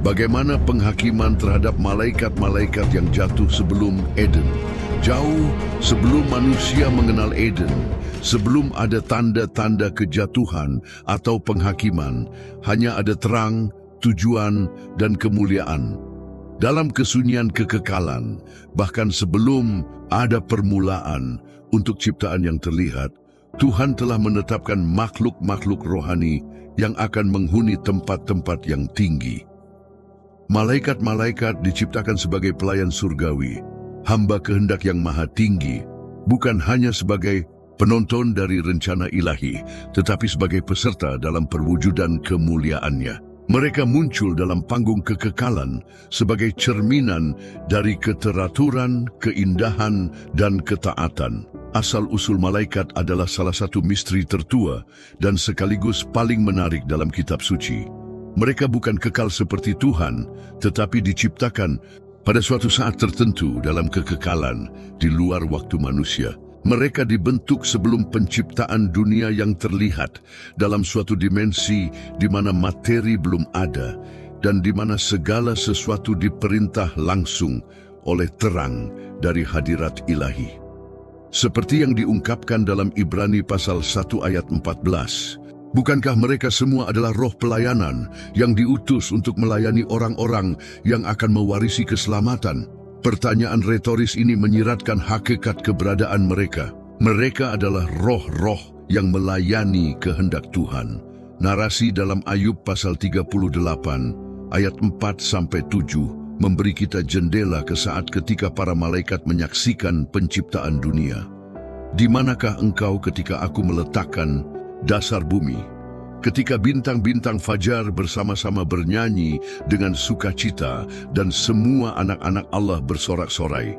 Bagaimana penghakiman terhadap malaikat-malaikat yang jatuh sebelum Eden. Jauh sebelum manusia mengenal Eden, sebelum ada tanda-tanda kejatuhan atau penghakiman, hanya ada terang, tujuan, dan kemuliaan. Dalam kesunyian kekekalan, bahkan sebelum ada permulaan untuk ciptaan yang terlihat, Tuhan telah menetapkan makhluk-makhluk rohani yang akan menghuni tempat-tempat yang tinggi. Malaikat-malaikat diciptakan sebagai pelayan surgawi, hamba kehendak yang maha tinggi, bukan hanya sebagai penonton dari rencana ilahi, tetapi sebagai peserta dalam perwujudan kemuliaannya. Mereka muncul dalam panggung kekekalan sebagai cerminan dari keteraturan, keindahan, dan ketaatan. Asal-usul malaikat adalah salah satu misteri tertua dan sekaligus paling menarik dalam kitab suci. Mereka bukan kekal seperti Tuhan, tetapi diciptakan pada suatu saat tertentu dalam kekekalan di luar waktu manusia. Mereka dibentuk sebelum penciptaan dunia yang terlihat dalam suatu dimensi di mana materi belum ada dan di mana segala sesuatu diperintah langsung oleh terang dari hadirat ilahi. Seperti yang diungkapkan dalam Ibrani pasal 1 ayat 14, bukankah mereka semua adalah roh pelayanan yang diutus untuk melayani orang-orang yang akan mewarisi keselamatan? Pertanyaan retoris ini menyiratkan hakikat keberadaan mereka. Mereka adalah roh-roh yang melayani kehendak Tuhan. Narasi dalam Ayub pasal 38 ayat 4-7 memberi kita jendela ke saat ketika para malaikat menyaksikan penciptaan dunia. Di manakah engkau ketika aku meletakkan dasar bumi? Ketika bintang-bintang fajar bersama-sama bernyanyi dengan sukacita dan semua anak-anak Allah bersorak-sorai.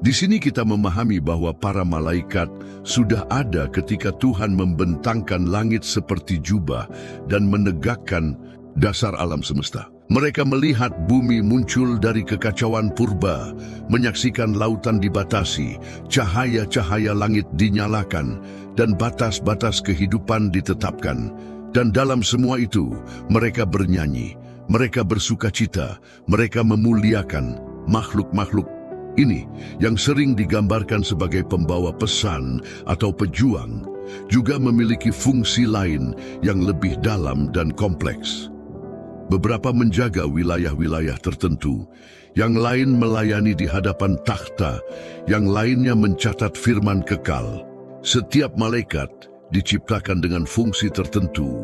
Di sini kita memahami bahwa para malaikat sudah ada ketika Tuhan membentangkan langit seperti jubah dan menegakkan dasar alam semesta. Mereka melihat bumi muncul dari kekacauan purba, menyaksikan lautan dibatasi, cahaya-cahaya langit dinyalakan, dan batas-batas kehidupan ditetapkan. Dan dalam semua itu, mereka bernyanyi, mereka bersukacita, mereka memuliakan makhluk-makhluk ini yang sering digambarkan sebagai pembawa pesan atau pejuang, juga memiliki fungsi lain yang lebih dalam dan kompleks. Beberapa menjaga wilayah-wilayah tertentu, yang lain melayani di hadapan takhta, yang lainnya mencatat firman kekal. Setiap malaikat diciptakan dengan fungsi tertentu,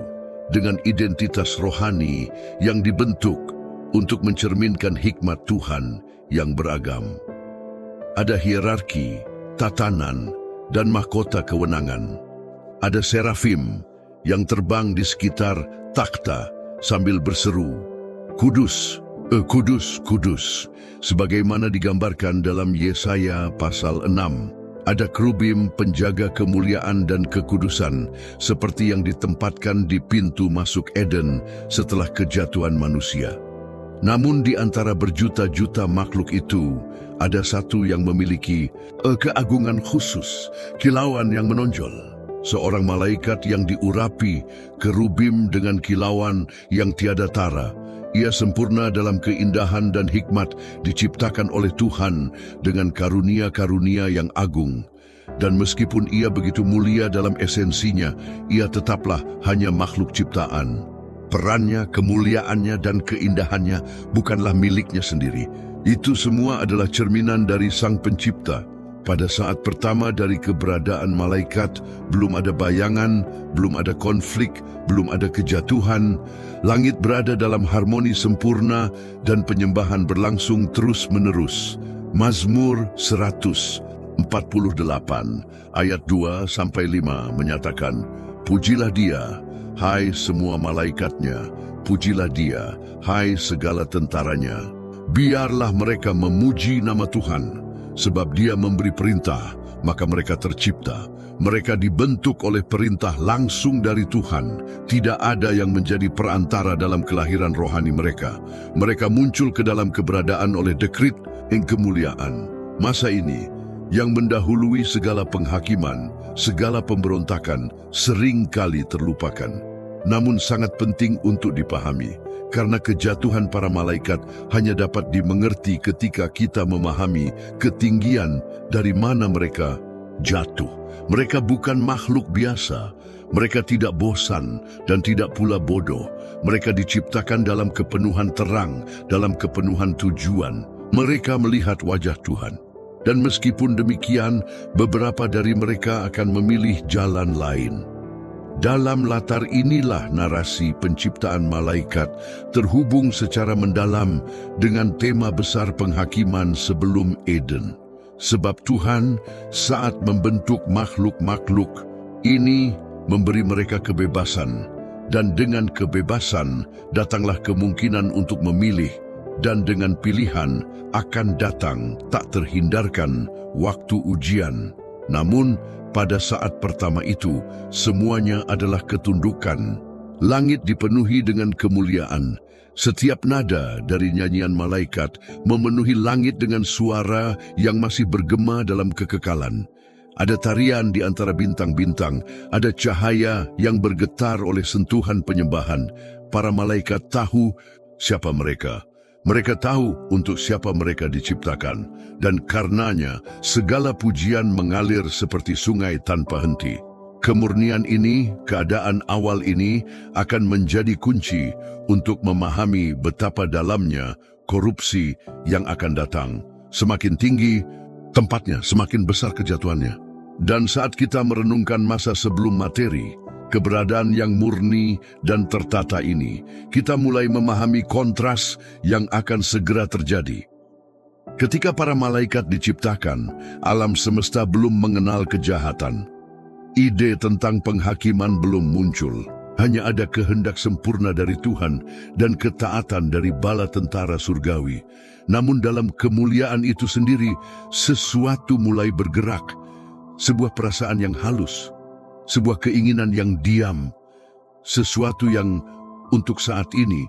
dengan identitas rohani yang dibentuk untuk mencerminkan hikmat Tuhan yang beragam. Ada hierarki, tatanan, dan mahkota kewenangan. Ada serafim yang terbang di sekitar takhta sambil berseru, "Kudus, kudus, kudus," sebagaimana digambarkan dalam Yesaya pasal 6. Ada kerubim penjaga kemuliaan dan kekudusan, seperti yang ditempatkan di pintu masuk Eden setelah kejatuhan manusia. Namun di antara berjuta-juta makhluk itu, ada satu yang memiliki keagungan khusus, kilauan yang menonjol. Seorang malaikat yang diurapi kerubim dengan kilauan yang tiada tara. Ia sempurna dalam keindahan dan hikmat, diciptakan oleh Tuhan dengan karunia-karunia yang agung. Dan meskipun ia begitu mulia dalam esensinya, ia tetaplah hanya makhluk ciptaan. Perannya, kemuliaannya, dan keindahannya bukanlah miliknya sendiri. Itu semua adalah cerminan dari Sang Pencipta. Pada saat pertama dari keberadaan malaikat, belum ada bayangan, belum ada konflik, belum ada kejatuhan. Langit berada dalam harmoni sempurna dan penyembahan berlangsung terus-menerus. Mazmur 148 ayat 2-5 menyatakan, "Pujilah Dia, hai semua malaikatnya, pujilah Dia, hai segala tentaranya. Biarlah mereka memuji nama Tuhan. Sebab Dia memberi perintah, maka mereka tercipta. Mereka dibentuk oleh perintah langsung dari Tuhan. Tidak ada yang menjadi perantara dalam kelahiran rohani mereka. Mereka muncul ke dalam keberadaan oleh dekrit yang kemuliaan. Masa ini, yang mendahului segala penghakiman, segala pemberontakan, sering kali terlupakan. Namun sangat penting untuk dipahami. karena kejatuhan para malaikat hanya dapat dimengerti ketika kita memahami ketinggian dari mana mereka jatuh. Mereka bukan makhluk biasa. Mereka tidak bosan dan tidak pula bodoh. Mereka diciptakan dalam kepenuhan terang, dalam kepenuhan tujuan. Mereka melihat wajah Tuhan. Dan meskipun demikian, beberapa dari mereka akan memilih jalan lain. Dalam latar inilah narasi penciptaan malaikat terhubung secara mendalam dengan tema besar penghakiman sebelum Eden. Sebab Tuhan saat membentuk makhluk-makhluk ini memberi mereka kebebasan, dan dengan kebebasan datanglah kemungkinan untuk memilih, dan dengan pilihan akan datang tak terhindarkan waktu ujian. Namun pada saat pertama itu semuanya adalah ketundukan. Langit dipenuhi dengan kemuliaan. Setiap nada dari nyanyian malaikat memenuhi langit dengan suara yang masih bergema dalam kekekalan. Ada tarian di antara bintang-bintang, ada cahaya yang bergetar oleh sentuhan penyembahan. Para malaikat tahu siapa mereka. Mereka tahu untuk siapa mereka diciptakan. Dan karenanya segala pujian mengalir seperti sungai tanpa henti. Kemurnian ini, keadaan awal ini akan menjadi kunci untuk memahami betapa dalamnya korupsi yang akan datang. Semakin tinggi tempatnya, semakin besar kejatuhannya. Dan saat kita merenungkan masa sebelum materi, keberadaan yang murni dan tertata ini, kita mulai memahami kontras yang akan segera terjadi. Ketika para malaikat diciptakan, alam semesta belum mengenal kejahatan. Ide tentang penghakiman belum muncul. Hanya ada kehendak sempurna dari Tuhan dan ketaatan dari bala tentara surgawi. Namun dalam kemuliaan itu sendiri, sesuatu mulai bergerak. Sebuah perasaan yang halus, sebuah keinginan yang diam, sesuatu yang untuk saat ini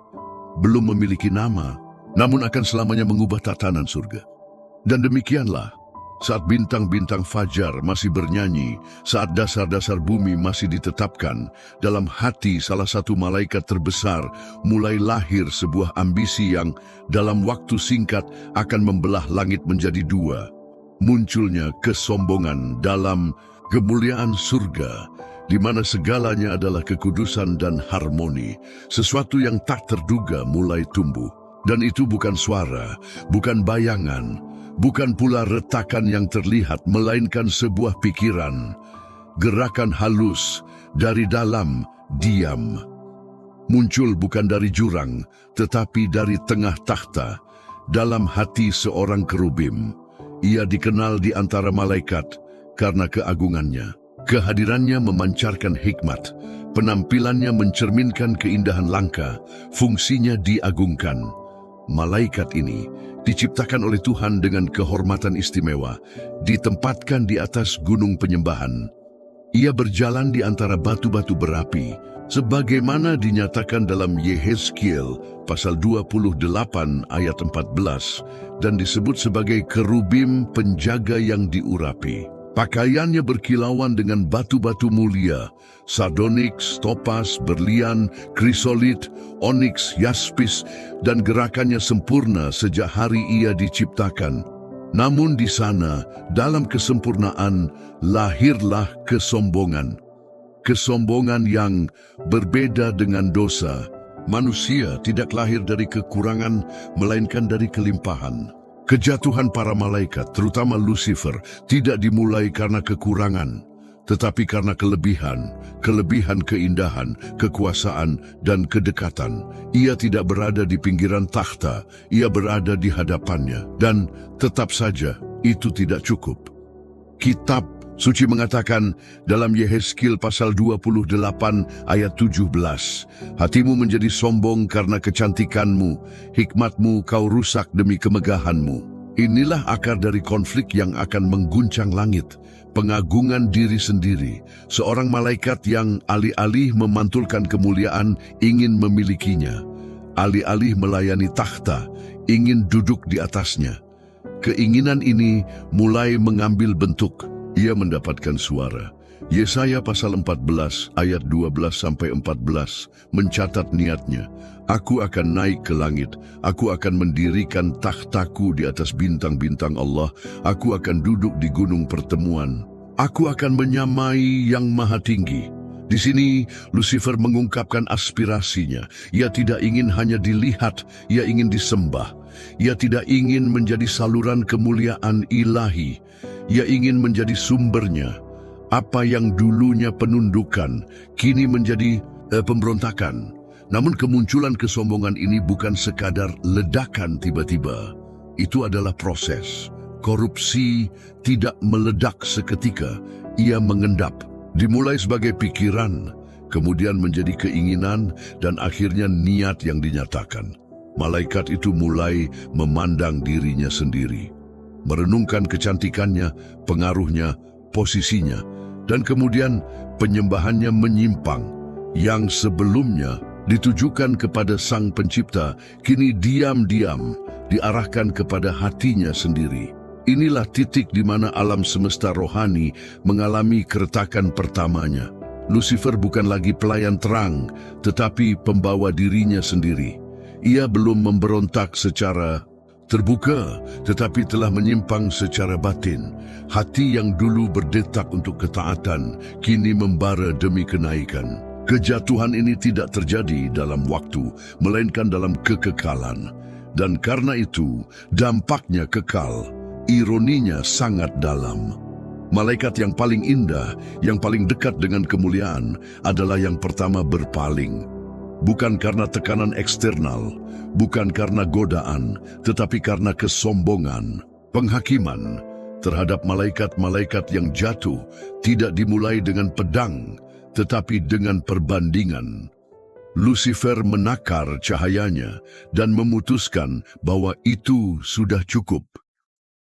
belum memiliki nama, namun akan selamanya mengubah tatanan surga. Dan demikianlah, saat bintang-bintang fajar masih bernyanyi, saat dasar-dasar bumi masih ditetapkan, dalam hati salah satu malaikat terbesar mulai lahir sebuah ambisi yang dalam waktu singkat akan membelah langit menjadi dua. Munculnya kesombongan dalam kemuliaan surga, di mana segalanya adalah kekudusan dan harmoni. Sesuatu yang tak terduga mulai tumbuh. Dan itu bukan suara, bukan bayangan, bukan pula retakan yang terlihat, melainkan sebuah pikiran. Gerakan halus dari dalam diam. Muncul bukan dari jurang, tetapi dari tengah takhta, dalam hati seorang kerubim. Ia dikenal di antara malaikat karena keagungannya. Kehadirannya memancarkan hikmat, penampilannya mencerminkan keindahan langka, fungsinya diagungkan. Malaikat ini diciptakan oleh Tuhan dengan kehormatan istimewa, ditempatkan di atas gunung penyembahan. Ia berjalan di antara batu-batu berapi, sebagaimana dinyatakan dalam Yehezkiel pasal 28 ayat 14 dan disebut sebagai kerubim penjaga yang diurapi. Pakaiannya berkilauan dengan batu-batu mulia, sardonyx, topas, berlian, krisolit, onyx, yaspis, dan gerakannya sempurna sejak hari ia diciptakan. Namun di sana, dalam kesempurnaan, lahirlah kesombongan. Kesombongan yang berbeda dengan dosa. Manusia tidak lahir dari kekurangan, melainkan dari kelimpahan. Kejatuhan para malaikat, terutama Lucifer, tidak dimulai karena kekurangan, tetapi karena kelebihan keindahan, kekuasaan, dan kedekatan. Ia tidak berada di pinggiran takhta, ia berada di hadapannya. Dan tetap saja, itu tidak cukup. Kitab Suci mengatakan dalam Yehezkiel pasal 28 ayat 17, hatimu menjadi sombong karena kecantikanmu, hikmatmu kau rusak demi kemegahanmu. Inilah akar dari konflik yang akan mengguncang langit, pengagungan diri sendiri. Seorang malaikat yang alih-alih memantulkan kemuliaan ingin memilikinya, alih-alih melayani takhta, ingin duduk di atasnya. Keinginan ini mulai mengambil bentuk. Ia mendapatkan suara. Yesaya pasal 14 ayat 12-14 mencatat niatnya. Aku akan naik ke langit, aku akan mendirikan takhtaku di atas bintang-bintang Allah, aku akan duduk di gunung pertemuan, aku akan menyamai yang maha tinggi. Di sini Lucifer mengungkapkan aspirasinya. Ia tidak ingin hanya dilihat, ia ingin disembah. Ia tidak ingin menjadi saluran kemuliaan ilahi, ia ingin menjadi sumbernya. Apa yang dulunya penundukan, kini menjadi pemberontakan. Namun kemunculan kesombongan ini bukan sekadar ledakan tiba-tiba. Itu adalah proses. Korupsi tidak meledak seketika, ia mengendap. Dimulai sebagai pikiran, kemudian menjadi keinginan, dan akhirnya niat yang dinyatakan. Malaikat itu mulai memandang dirinya sendiri, merenungkan kecantikannya, pengaruhnya, posisinya, dan kemudian penyembahannya menyimpang. Yang sebelumnya ditujukan kepada Sang Pencipta, kini diam-diam diarahkan kepada hatinya sendiri. Inilah titik di mana alam semesta rohani mengalami keretakan pertamanya. Lucifer bukan lagi pelayan terang, tetapi pembawa dirinya sendiri. Ia belum memberontak secara terbuka, tetapi telah menyimpang secara batin. Hati yang dulu berdetak untuk ketaatan, kini membara demi kenaikan. Kejatuhan ini tidak terjadi dalam waktu, melainkan dalam kekekalan. Dan karena itu, dampaknya kekal. Ironinya sangat dalam. Malaikat yang paling indah, yang paling dekat dengan kemuliaan, adalah yang pertama berpaling. Bukan karena tekanan eksternal, bukan karena godaan, tetapi karena kesombongan. Penghakiman terhadap malaikat-malaikat yang jatuh tidak dimulai dengan pedang, tetapi dengan perbandingan. Lucifer menakar cahayanya dan memutuskan bahwa itu sudah cukup.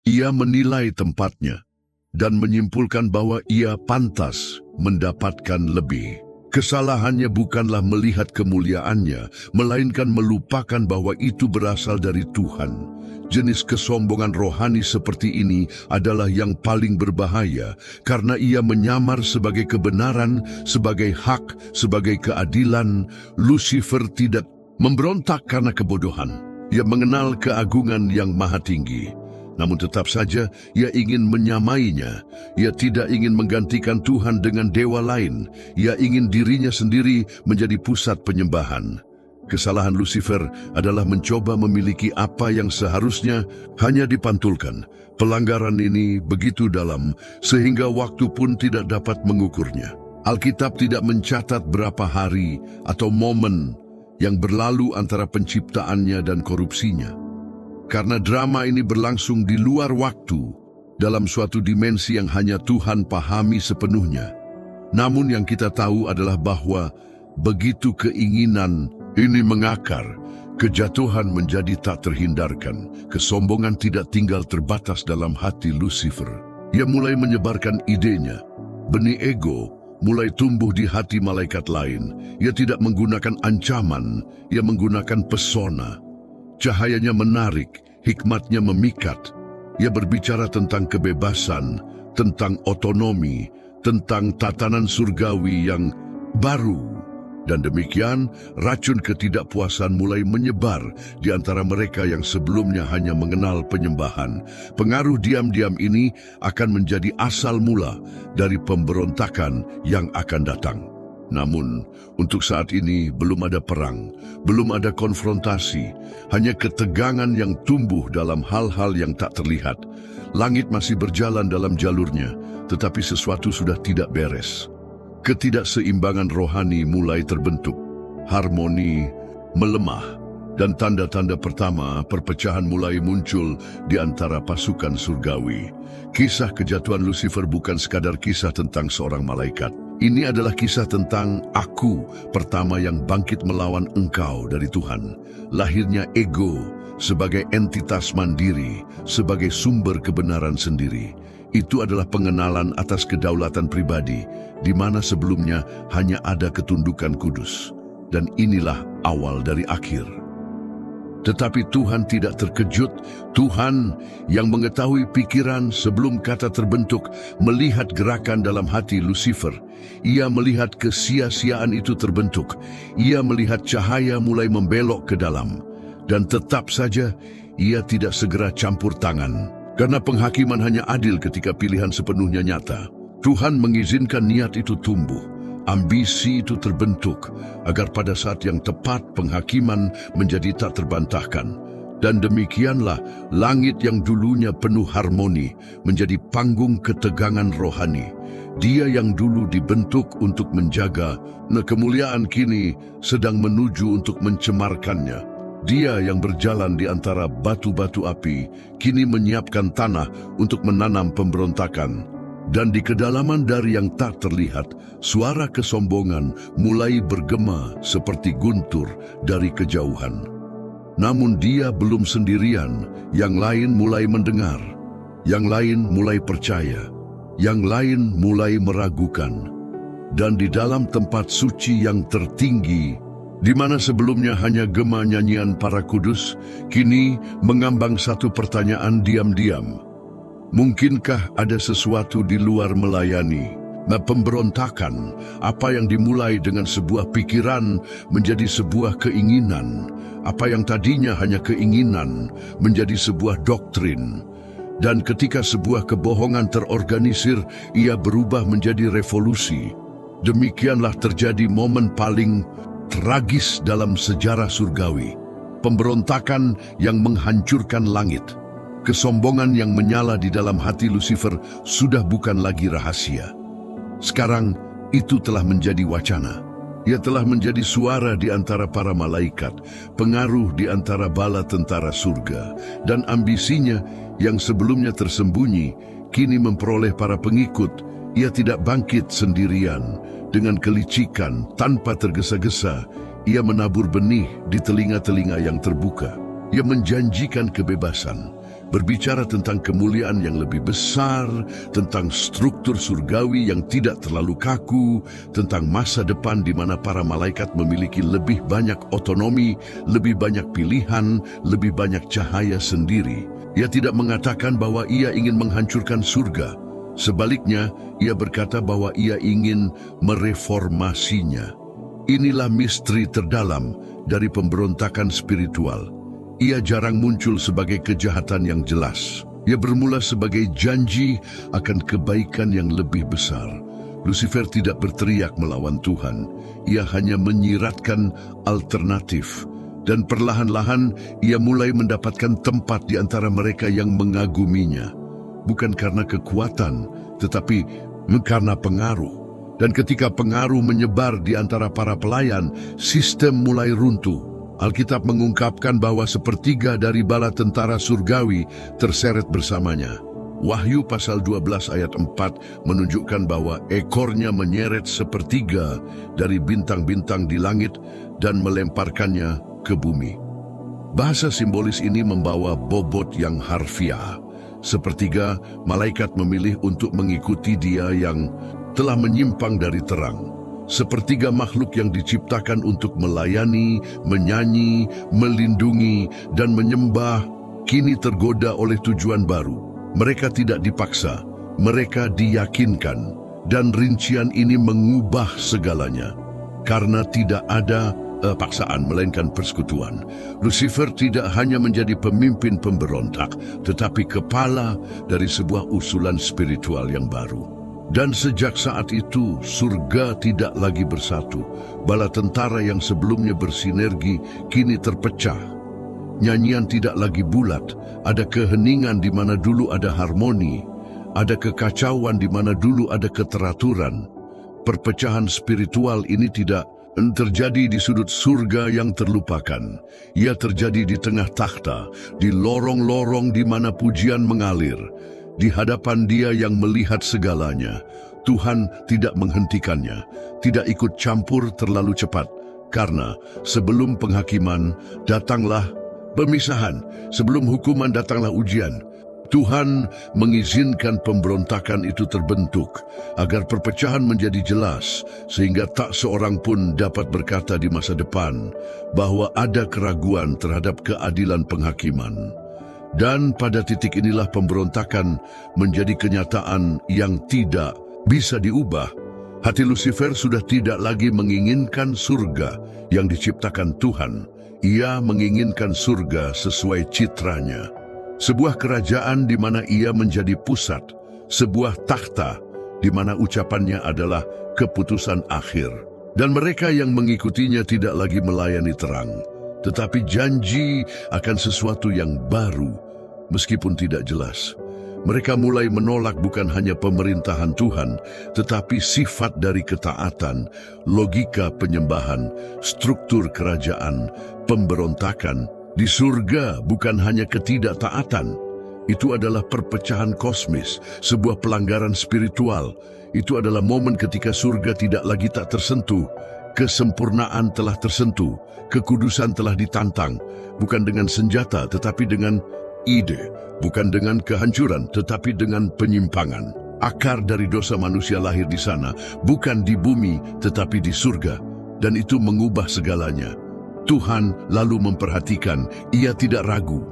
Ia menilai tempatnya dan menyimpulkan bahwa ia pantas mendapatkan lebih. Kesalahannya bukanlah melihat kemuliaannya, melainkan melupakan bahwa itu berasal dari Tuhan. Jenis kesombongan rohani seperti ini adalah yang paling berbahaya karena ia menyamar sebagai kebenaran, sebagai hak, sebagai keadilan. Lucifer tidak memberontak karena kebodohan. Ia mengenal keagungan yang maha tinggi. Namun tetap saja ia ingin menyamainya. Ia tidak ingin menggantikan Tuhan dengan dewa lain. Ia ingin dirinya sendiri menjadi pusat penyembahan. Kesalahan Lucifer adalah mencoba memiliki apa yang seharusnya hanya dipantulkan. Pelanggaran ini begitu dalam sehingga waktu pun tidak dapat mengukurnya. Alkitab tidak mencatat berapa hari atau momen yang berlalu antara penciptaannya dan korupsinya. Karena drama ini berlangsung di luar waktu, dalam suatu dimensi yang hanya Tuhan pahami sepenuhnya. Namun yang kita tahu adalah bahwa begitu keinginan ini mengakar, kejatuhan menjadi tak terhindarkan. Kesombongan tidak tinggal terbatas dalam hati Lucifer. Ia mulai menyebarkan idenya. Benih ego mulai tumbuh di hati malaikat lain. Ia tidak menggunakan ancaman, ia menggunakan pesona. Cahayanya menarik, hikmatnya memikat. Ia berbicara tentang kebebasan, tentang otonomi, tentang tatanan surgawi yang baru. Dan demikian, racun ketidakpuasan mulai menyebar di antara mereka yang sebelumnya hanya mengenal penyembahan. Pengaruh diam-diam ini akan menjadi asal mula dari pemberontakan yang akan datang. Namun, untuk saat ini belum ada perang, belum ada konfrontasi, hanya ketegangan yang tumbuh dalam hal-hal yang tak terlihat. Langit masih berjalan dalam jalurnya, tetapi sesuatu sudah tidak beres. Ketidakseimbangan rohani mulai terbentuk, harmoni melemah, dan tanda-tanda pertama perpecahan mulai muncul di antara pasukan surgawi. Kisah kejatuhan Lucifer bukan sekadar kisah tentang seorang malaikat. Ini adalah kisah tentang aku pertama yang bangkit melawan engkau dari Tuhan. Lahirnya ego sebagai entitas mandiri, sebagai sumber kebenaran sendiri. Itu adalah pengenalan atas kedaulatan pribadi, di mana sebelumnya hanya ada ketundukan kudus. Dan inilah awal dari akhir. Tetapi Tuhan tidak terkejut. Tuhan yang mengetahui pikiran sebelum kata terbentuk melihat gerakan dalam hati Lucifer. Ia melihat kesia-siaan itu terbentuk. Ia melihat cahaya mulai membelok ke dalam. Dan tetap saja ia tidak segera campur tangan. Karena penghakiman hanya adil ketika pilihan sepenuhnya nyata. Tuhan mengizinkan niat itu tumbuh. Ambisi itu terbentuk agar pada saat yang tepat penghakiman menjadi tak terbantahkan. Dan demikianlah langit yang dulunya penuh harmoni menjadi panggung ketegangan rohani. Dia yang dulu dibentuk untuk menjaga, kemuliaan kini sedang menuju untuk mencemarkannya. Dia yang berjalan di antara batu-batu api kini menyiapkan tanah untuk menanam pemberontakan. Dan di kedalaman dari yang tak terlihat, suara kesombongan mulai bergema seperti guntur dari kejauhan. Namun dia belum sendirian, yang lain mulai mendengar, yang lain mulai percaya, yang lain mulai meragukan. Dan di dalam tempat suci yang tertinggi, di mana sebelumnya hanya gema nyanyian para kudus, kini mengambang satu pertanyaan diam-diam. Mungkinkah ada sesuatu di luar melayani? Pemberontakan, apa yang dimulai dengan sebuah pikiran menjadi sebuah keinginan. Apa yang tadinya hanya keinginan menjadi sebuah doktrin. Dan ketika sebuah kebohongan terorganisir, ia berubah menjadi revolusi. Demikianlah terjadi momen paling tragis dalam sejarah surgawi. Pemberontakan yang menghancurkan langit. Kesombongan yang menyala di dalam hati Lucifer sudah bukan lagi rahasia. Sekarang itu telah menjadi wacana. Ia telah menjadi suara di antara para malaikat, pengaruh di antara bala tentara surga, dan ambisinya yang sebelumnya tersembunyi, kini memperoleh para pengikut. Ia tidak bangkit sendirian, dengan kelicikan, tanpa tergesa-gesa, ia menabur benih di telinga-telinga yang terbuka. Ia menjanjikan kebebasan, berbicara tentang kemuliaan yang lebih besar, tentang struktur surgawi yang tidak terlalu kaku, tentang masa depan di mana para malaikat memiliki lebih banyak otonomi, lebih banyak pilihan, lebih banyak cahaya sendiri. Ia tidak mengatakan bahwa ia ingin menghancurkan surga. Sebaliknya, ia berkata bahwa ia ingin mereformasinya. Inilah misteri terdalam dari pemberontakan spiritual. Ia jarang muncul sebagai kejahatan yang jelas. Ia bermula sebagai janji akan kebaikan yang lebih besar. Lucifer tidak berteriak melawan Tuhan. Ia hanya menyiratkan alternatif. Dan perlahan-lahan ia mulai mendapatkan tempat di antara mereka yang mengaguminya. Bukan karena kekuatan, tetapi karena pengaruh. Dan ketika pengaruh menyebar di antara para pelayan, sistem mulai runtuh. Alkitab mengungkapkan bahwa sepertiga dari bala tentara surgawi terseret bersamanya. Wahyu pasal 12 ayat 4 menunjukkan bahwa ekornya menyeret sepertiga dari bintang-bintang di langit dan melemparkannya ke bumi. Bahasa simbolis ini membawa bobot yang harfiah. Sepertiga malaikat memilih untuk mengikuti dia yang telah menyimpang dari terang. Sepertiga makhluk yang diciptakan untuk melayani, menyanyi, melindungi, dan menyembah, kini tergoda oleh tujuan baru. Mereka tidak dipaksa, mereka diyakinkan, dan rincian ini mengubah segalanya. Karena tidak ada paksaan, melainkan persekutuan. Lucifer tidak hanya menjadi pemimpin pemberontak, tetapi kepala dari sebuah usulan spiritual yang baru. Dan sejak saat itu, surga tidak lagi bersatu. Bala tentara yang sebelumnya bersinergi kini terpecah. Nyanyian tidak lagi bulat. Ada keheningan di mana dulu ada harmoni. Ada kekacauan di mana dulu ada keteraturan. Perpecahan spiritual ini tidak terjadi di sudut surga yang terlupakan. Ia terjadi di tengah takhta, di lorong-lorong di mana pujian mengalir. Di hadapan Dia yang melihat segalanya, Tuhan tidak menghentikannya, tidak ikut campur terlalu cepat. Karena sebelum penghakiman, datanglah pemisahan. Sebelum hukuman, datanglah ujian. Tuhan mengizinkan pemberontakan itu terbentuk agar perpecahan menjadi jelas sehingga tak seorang pun dapat berkata di masa depan bahwa ada keraguan terhadap keadilan penghakiman. Dan pada titik inilah pemberontakan menjadi kenyataan yang tidak bisa diubah. Hati Lucifer sudah tidak lagi menginginkan surga yang diciptakan Tuhan. Ia menginginkan surga sesuai citranya. Sebuah kerajaan di mana ia menjadi pusat, sebuah takhta di mana ucapannya adalah keputusan akhir. Dan mereka yang mengikutinya tidak lagi melayani terang, tetapi janji akan sesuatu yang baru, meskipun tidak jelas. Mereka mulai menolak bukan hanya pemerintahan Tuhan, tetapi sifat dari ketaatan, logika penyembahan, struktur kerajaan, pemberontakan. Di surga bukan hanya ketidaktaatan, itu adalah perpecahan kosmis, sebuah pelanggaran spiritual. Itu adalah momen ketika surga tidak lagi tak tersentuh, kesempurnaan telah tersentuh, kekudusan telah ditantang, bukan dengan senjata tetapi dengan ide, bukan dengan kehancuran tetapi dengan penyimpangan. Akar dari dosa manusia lahir di sana, bukan di bumi tetapi di surga, dan itu mengubah segalanya. Tuhan lalu memperhatikan, ia tidak ragu,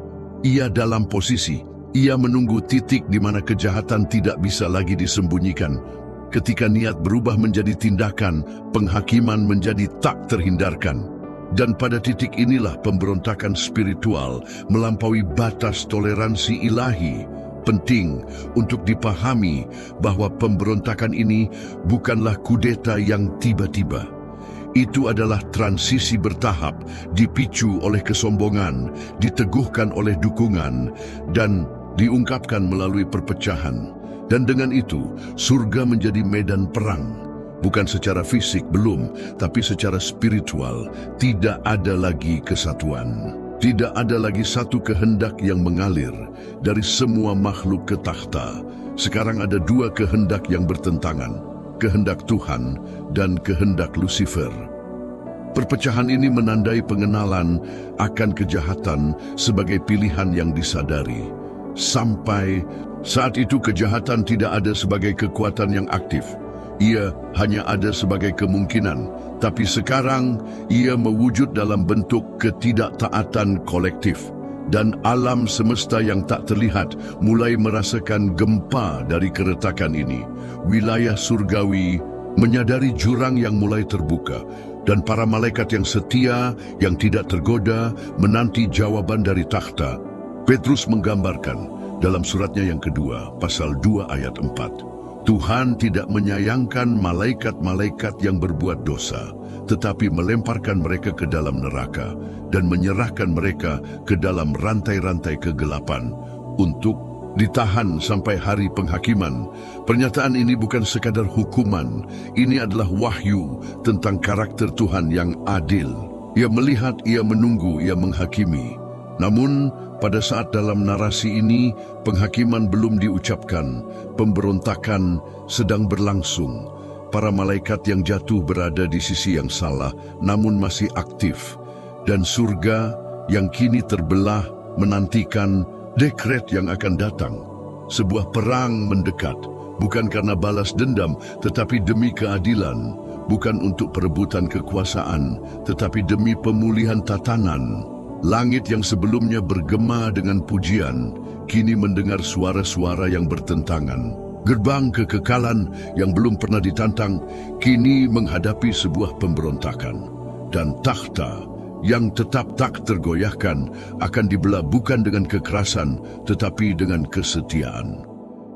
ia dalam posisi, ia menunggu titik di mana kejahatan tidak bisa lagi disembunyikan. Ketika niat berubah menjadi tindakan, penghakiman menjadi tak terhindarkan. Dan pada titik inilah pemberontakan spiritual melampaui batas toleransi ilahi. Penting untuk dipahami bahwa pemberontakan ini bukanlah kudeta yang tiba-tiba. Itu adalah transisi bertahap, dipicu oleh kesombongan, diteguhkan oleh dukungan, dan diungkapkan melalui perpecahan. Dan dengan itu, surga menjadi medan perang. Bukan secara fisik, belum, tapi secara spiritual. Tidak ada lagi kesatuan. Tidak ada lagi satu kehendak yang mengalir dari semua makhluk ke takhta. Sekarang ada dua kehendak yang bertentangan. Kehendak Tuhan dan kehendak Lucifer. Perpecahan ini menandai pengenalan akan kejahatan sebagai pilihan yang disadari. Sampai saat itu kejahatan tidak ada sebagai kekuatan yang aktif. Ia hanya ada sebagai kemungkinan. Tapi sekarang ia mewujud dalam bentuk ketidaktaatan kolektif. Dan alam semesta yang tak terlihat mulai merasakan gempa dari keretakan ini. Wilayah surgawi menyadari jurang yang mulai terbuka, dan para malaikat yang setia, yang tidak tergoda, menanti jawaban dari takhta. Petrus menggambarkan dalam suratnya yang kedua, pasal 2 ayat 4. Tuhan tidak menyayangkan malaikat-malaikat yang berbuat dosa, tetapi melemparkan mereka ke dalam neraka dan menyerahkan mereka ke dalam rantai-rantai kegelapan untuk ditahan sampai hari penghakiman. Pernyataan ini bukan sekadar hukuman, ini adalah wahyu tentang karakter Tuhan yang adil. Ia melihat, ia menunggu, ia menghakimi. Namun, pada saat dalam narasi ini, penghakiman belum diucapkan, pemberontakan sedang berlangsung. Para malaikat yang jatuh berada di sisi yang salah, namun masih aktif. Dan surga yang kini terbelah menantikan dekret yang akan datang. Sebuah perang mendekat, bukan karena balas dendam, tetapi demi keadilan. Bukan untuk perebutan kekuasaan, tetapi demi pemulihan tatanan. Langit yang sebelumnya bergema dengan pujian, kini mendengar suara-suara yang bertentangan. Gerbang kekekalan yang belum pernah ditantang, kini menghadapi sebuah pemberontakan. Dan takhta yang tetap tak tergoyahkan akan dibelah bukan dengan kekerasan, tetapi dengan kesetiaan.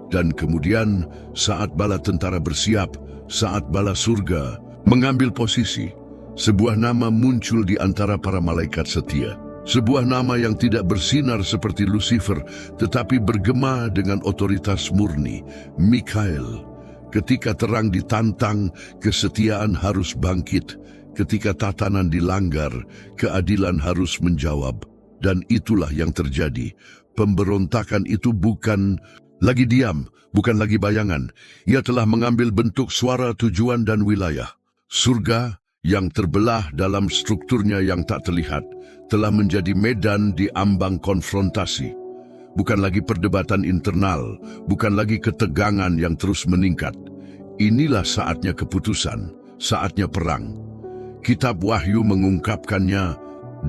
Dan kemudian saat bala tentara bersiap, saat bala surga mengambil posisi, sebuah nama muncul di antara para malaikat setia. Sebuah nama yang tidak bersinar seperti Lucifer, tetapi bergema dengan otoritas murni, Mikael. Ketika terang ditantang, kesetiaan harus bangkit. Ketika tatanan dilanggar, keadilan harus menjawab. Dan itulah yang terjadi. Pemberontakan itu bukan lagi diam, bukan lagi bayangan. Ia telah mengambil bentuk suara, tujuan, dan wilayah. Surga yang terbelah dalam strukturnya yang tak terlihat telah menjadi medan di ambang konfrontasi. bukan lagi perdebatan internal, bukan lagi ketegangan yang terus meningkat. Inilah saatnya keputusan, saatnya perang. Kitab Wahyu mengungkapkannya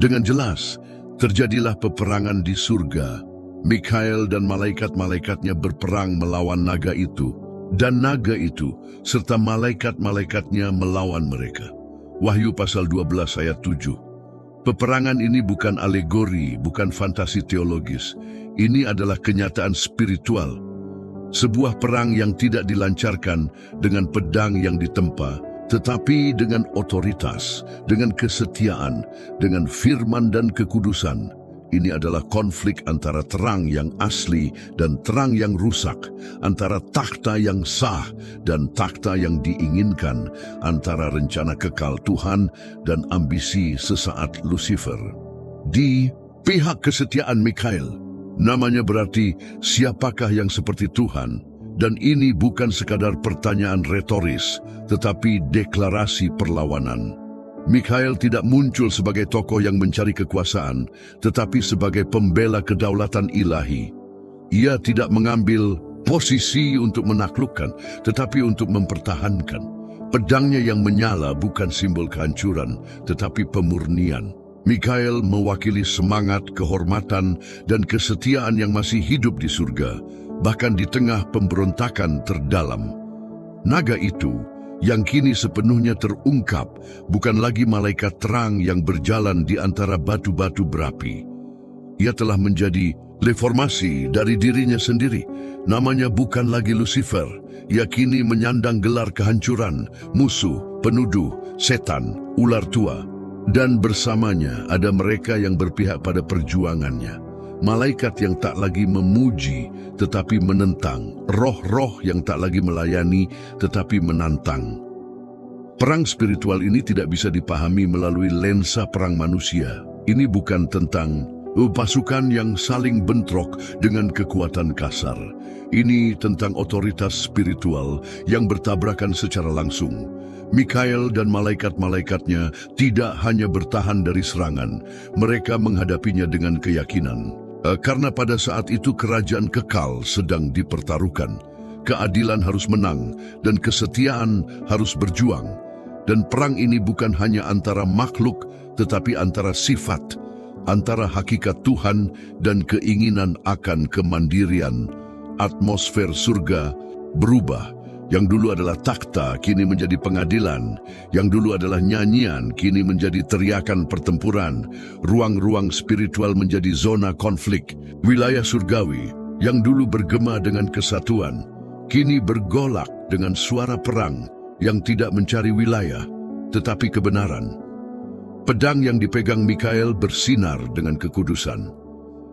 dengan jelas. Terjadilah peperangan di surga. Mikael dan malaikat-malaikatnya berperang melawan naga itu, dan naga itu serta malaikat-malaikatnya melawan mereka. Wahyu pasal 12 ayat 7. Peperangan ini bukan alegori, bukan fantasi teologis. Ini adalah kenyataan spiritual. Sebuah perang yang tidak dilancarkan dengan pedang yang ditempa, tetapi dengan otoritas, dengan kesetiaan, dengan firman dan kekudusan. Ini adalah konflik antara terang yang asli dan terang yang rusak, antara takhta yang sah dan takhta yang diinginkan, antara rencana kekal Tuhan dan ambisi sesaat Lucifer. Di pihak kesetiaan Mikael, namanya berarti siapakah yang seperti Tuhan, dan ini bukan sekadar pertanyaan retoris, tetapi deklarasi perlawanan. Mikael tidak muncul sebagai tokoh yang mencari kekuasaan, tetapi sebagai pembela kedaulatan ilahi. Ia tidak mengambil posisi untuk menaklukkan, tetapi untuk mempertahankan. Pedangnya yang menyala bukan simbol kehancuran, tetapi pemurnian. Mikael mewakili semangat, kehormatan, dan kesetiaan yang masih hidup di surga, bahkan di tengah pemberontakan terdalam. Naga itu yang kini sepenuhnya terungkap, bukan lagi malaikat terang yang berjalan di antara batu-batu berapi. Ia telah menjadi reformasi dari dirinya sendiri. Namanya bukan lagi Lucifer. Ia kini menyandang gelar kehancuran, musuh, penuduh, setan, ular tua. Dan bersamanya ada mereka yang berpihak pada perjuangannya. Malaikat yang tak lagi memuji tetapi menentang, roh-roh yang tak lagi melayani tetapi menantang. Perang spiritual ini tidak bisa dipahami melalui lensa perang manusia. Ini bukan tentang pasukan yang saling bentrok dengan kekuatan kasar. Ini tentang otoritas spiritual yang bertabrakan secara langsung. Mikael dan malaikat-malaikatnya tidak hanya bertahan dari serangan, mereka menghadapinya dengan keyakinan. Karena pada saat itu kerajaan kekal sedang dipertaruhkan. Keadilan harus menang dan kesetiaan harus berjuang. Dan perang ini bukan hanya antara makhluk, tetapi antara sifat, antara hakikat Tuhan dan keinginan akan kemandirian. Atmosfer surga berubah. Yang dulu adalah takhta, kini menjadi pengadilan. Yang dulu adalah nyanyian, kini menjadi teriakan pertempuran. Ruang-ruang spiritual menjadi zona konflik. Wilayah surgawi, yang dulu bergema dengan kesatuan, kini bergolak dengan suara perang yang tidak mencari wilayah, tetapi kebenaran. Pedang yang dipegang Mikael bersinar dengan kekudusan.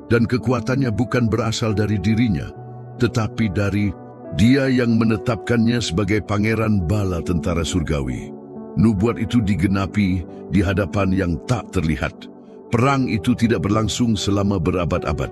Dan kekuatannya bukan berasal dari dirinya, tetapi dari Dia yang menetapkannya sebagai pangeran bala tentara surgawi. Nubuat itu digenapi di hadapan yang tak terlihat. Perang itu tidak berlangsung selama berabad-abad.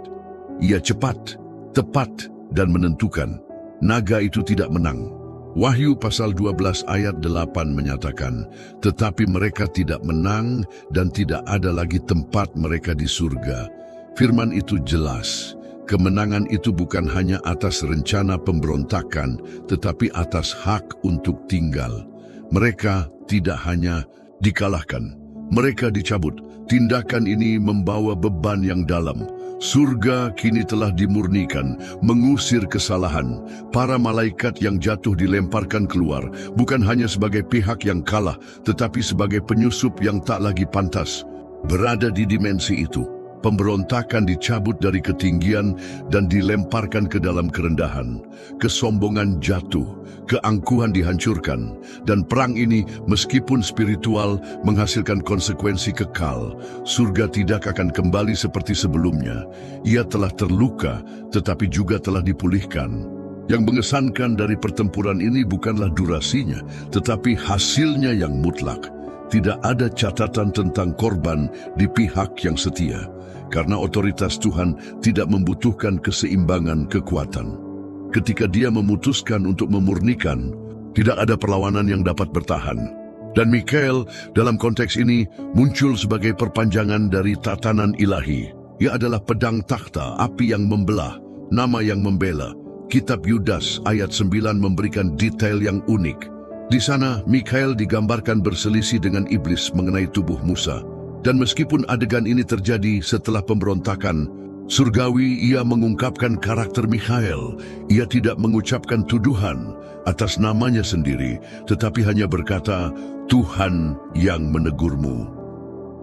Ia cepat, tepat, dan menentukan. Naga itu tidak menang. Wahyu pasal 12 ayat 8 menyatakan, tetapi mereka tidak menang dan tidak ada lagi tempat mereka di surga. Firman itu jelas. Kemenangan itu bukan hanya atas rencana pemberontakan, tetapi atas hak untuk tinggal. Mereka tidak hanya dikalahkan, mereka dicabut. Tindakan ini membawa beban yang dalam. Surga kini telah dimurnikan, mengusir kesalahan. Para malaikat yang jatuh dilemparkan keluar, bukan hanya sebagai pihak yang kalah, tetapi sebagai penyusup yang tak lagi pantas berada di dimensi itu. Pemberontakan dicabut dari ketinggian dan dilemparkan ke dalam kerendahan. Kesombongan jatuh, keangkuhan dihancurkan. Dan perang ini meskipun spiritual menghasilkan konsekuensi kekal. Surga tidak akan kembali seperti sebelumnya. Ia telah terluka tetapi juga telah dipulihkan. Yang mengesankan dari pertempuran ini bukanlah durasinya, tetapi hasilnya yang mutlak. Tidak ada catatan tentang korban di pihak yang setia. Karena otoritas Tuhan tidak membutuhkan keseimbangan kekuatan. Ketika Dia memutuskan untuk memurnikan, tidak ada perlawanan yang dapat bertahan. Dan Mikael dalam konteks ini muncul sebagai perpanjangan dari tatanan ilahi. Ia adalah pedang takhta, api yang membelah, nama yang membela. Kitab Yudas ayat 9 memberikan detail yang unik. Di sana, Mikhail digambarkan berselisih dengan iblis mengenai tubuh Musa. Dan meskipun adegan ini terjadi setelah pemberontakan surgawi, ia mengungkapkan karakter Mikhail. Ia tidak mengucapkan tuduhan atas namanya sendiri, tetapi hanya berkata, Tuhan yang menegurmu.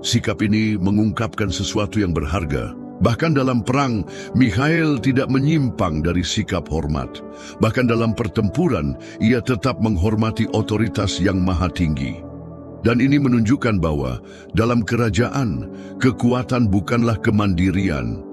Sikap ini mengungkapkan sesuatu yang berharga. Bahkan dalam perang, Mikhail tidak menyimpang dari sikap hormat. Bahkan dalam pertempuran, ia tetap menghormati otoritas yang maha tinggi. Dan ini menunjukkan bahwa dalam kerajaan, kekuatan bukanlah kemandirian.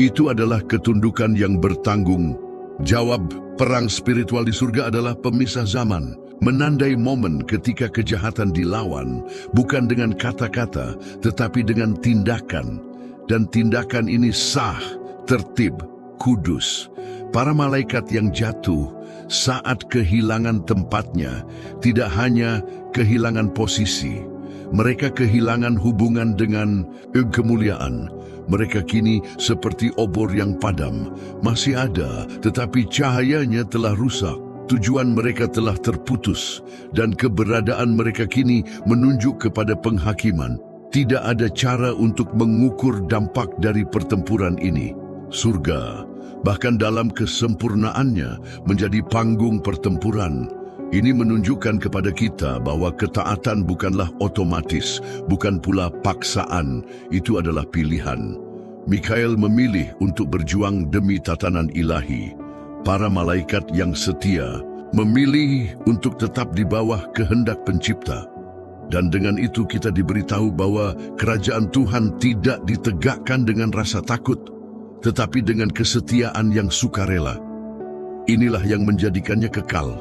Itu adalah ketundukan yang bertanggung jawab. Perang spiritual di surga adalah pemisah zaman, menandai momen ketika kejahatan dilawan, bukan dengan kata-kata, tetapi dengan tindakan. Dan tindakan ini sah, tertib, kudus. Para malaikat yang jatuh saat kehilangan tempatnya, tidak hanya kehilangan posisi, mereka kehilangan hubungan dengan kemuliaan. Mereka kini seperti obor yang padam, masih ada, tetapi cahayanya telah rusak. Tujuan mereka telah terputus, dan keberadaan mereka kini menunjuk kepada penghakiman. Tidak ada cara untuk mengukur dampak dari pertempuran ini. Surga, bahkan dalam kesempurnaannya, menjadi panggung pertempuran. Ini menunjukkan kepada kita bahwa ketaatan bukanlah otomatis, bukan pula paksaan, itu adalah pilihan. Mikhail memilih untuk berjuang demi tatanan ilahi. Para malaikat yang setia memilih untuk tetap di bawah kehendak pencipta. Dan dengan itu kita diberitahu bahwa kerajaan Tuhan tidak ditegakkan dengan rasa takut, tetapi dengan kesetiaan yang sukarela. Inilah yang menjadikannya kekal.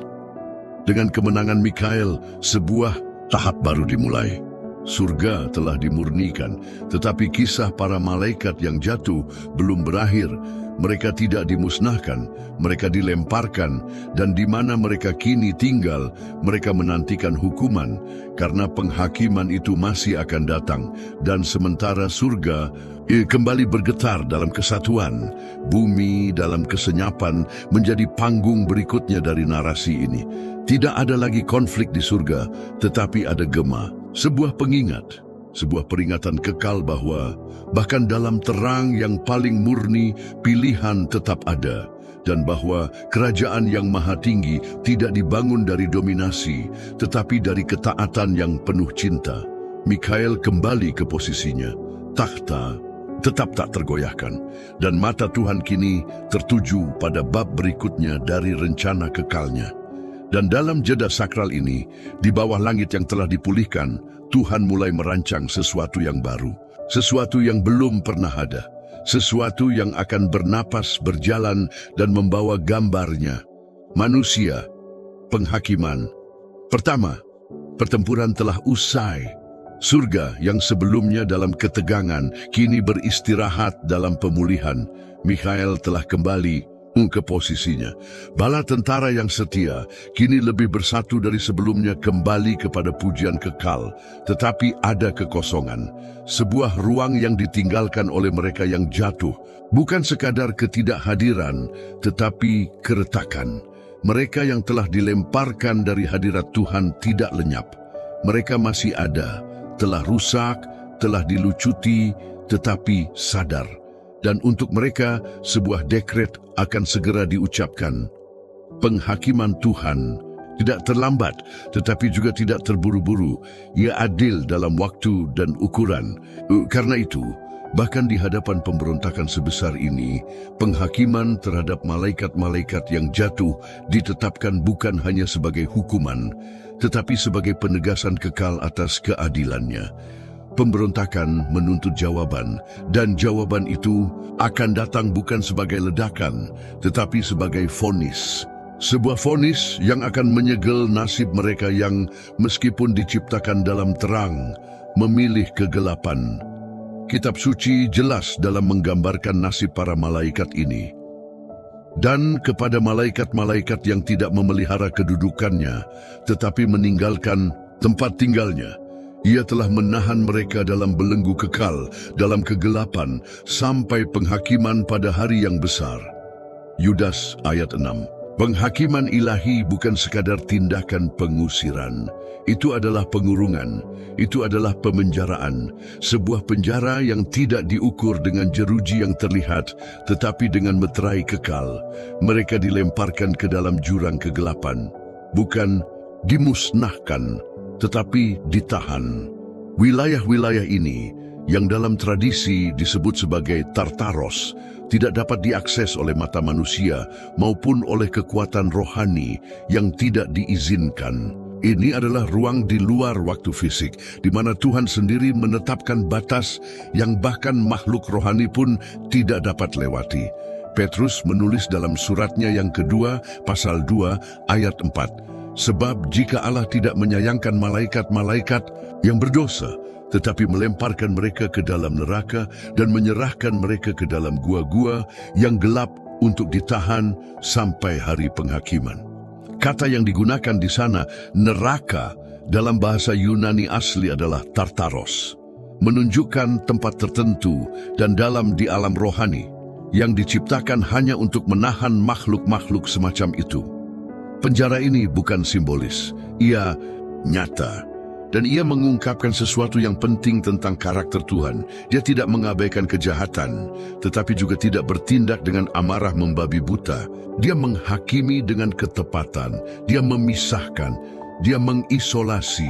Dengan kemenangan Mikhail, sebuah tahap baru dimulai. Surga telah dimurnikan, tetapi kisah para malaikat yang jatuh belum berakhir. Mereka tidak dimusnahkan, mereka dilemparkan, dan di mana mereka kini tinggal, mereka menantikan hukuman, karena penghakiman itu masih akan datang. Dan sementara surga kembali bergetar dalam kesatuan, bumi dalam kesenyapan menjadi panggung berikutnya dari narasi ini. Tidak ada lagi konflik di surga, tetapi ada gema, sebuah pengingat, sebuah peringatan kekal bahwa bahkan dalam terang yang paling murni, pilihan tetap ada, dan bahwa kerajaan yang maha tinggi tidak dibangun dari dominasi, tetapi dari ketaatan yang penuh cinta. Mikhail kembali ke posisinya, takhta tetap tak tergoyahkan, dan mata Tuhan kini tertuju pada bab berikutnya dari rencana kekalnya. Dan dalam jeda sakral ini, di bawah langit yang telah dipulihkan, Tuhan mulai merancang sesuatu yang baru, sesuatu yang belum pernah ada, sesuatu yang akan bernapas, berjalan, dan membawa gambarnya. Manusia, penghakiman. Pertama, pertempuran telah usai. Surga yang sebelumnya dalam ketegangan, kini beristirahat dalam pemulihan. Mikhail telah kembali ke posisinya. Bala tentara yang setia kini lebih bersatu dari sebelumnya, kembali kepada pujian kekal. Tetapi ada kekosongan, sebuah ruang yang ditinggalkan oleh mereka yang jatuh. Bukan sekadar ketidakhadiran, tetapi keretakan. Mereka yang telah dilemparkan dari hadirat Tuhan tidak lenyap. Mereka masih ada, telah rusak, telah dilucuti, tetapi sadar. Dan untuk mereka, sebuah dekret akan segera diucapkan. Penghakiman Tuhan tidak terlambat, tetapi juga tidak terburu-buru. Ia adil dalam waktu dan ukuran. Karena itu, bahkan di hadapan pemberontakan sebesar ini, penghakiman terhadap malaikat-malaikat yang jatuh ditetapkan bukan hanya sebagai hukuman, tetapi sebagai penegasan kekal atas keadilannya. Pemberontakan menuntut jawaban, dan jawaban itu akan datang bukan sebagai ledakan, tetapi sebagai vonis. Sebuah vonis yang akan menyegel nasib mereka yang meskipun diciptakan dalam terang, memilih kegelapan. Kitab suci jelas dalam menggambarkan nasib para malaikat ini. Dan kepada malaikat-malaikat yang tidak memelihara kedudukannya, tetapi meninggalkan tempat tinggalnya, Ia telah menahan mereka dalam belenggu kekal, dalam kegelapan, sampai penghakiman pada hari yang besar. Yudas ayat 6. Penghakiman ilahi bukan sekadar tindakan pengusiran. Itu adalah pengurungan, itu adalah pemenjaraan. Sebuah penjara yang tidak diukur dengan jeruji yang terlihat, tetapi dengan meterai kekal. Mereka dilemparkan ke dalam jurang kegelapan. Bukan dimusnahkan, tetapi ditahan. Wilayah-wilayah ini, yang dalam tradisi disebut sebagai Tartaros, tidak dapat diakses oleh mata manusia maupun oleh kekuatan rohani yang tidak diizinkan. Ini adalah ruang di luar waktu fisik, di mana Tuhan sendiri menetapkan batas yang bahkan makhluk rohani pun tidak dapat lewati. Petrus menulis dalam suratnya yang kedua, pasal 2, ayat 4. Sebab jika Allah tidak menyayangkan malaikat-malaikat yang berdosa, tetapi melemparkan mereka ke dalam neraka dan menyerahkan mereka ke dalam gua-gua yang gelap untuk ditahan sampai hari penghakiman. Kata yang digunakan di sana, neraka, dalam bahasa Yunani asli adalah Tartaros, menunjukkan tempat tertentu dan dalam di alam rohani yang diciptakan hanya untuk menahan makhluk-makhluk semacam itu. Penjara ini bukan simbolis, ia nyata. Dan ia mengungkapkan sesuatu yang penting tentang karakter Tuhan. Dia tidak mengabaikan kejahatan, tetapi juga tidak bertindak dengan amarah membabi buta. Dia menghakimi dengan ketepatan. Dia memisahkan. Dia mengisolasi.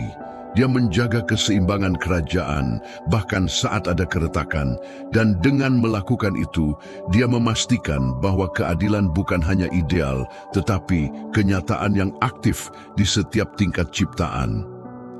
Dia menjaga keseimbangan kerajaan, bahkan saat ada keretakan. Dan dengan melakukan itu, dia memastikan bahwa keadilan bukan hanya ideal, tetapi kenyataan yang aktif di setiap tingkat ciptaan.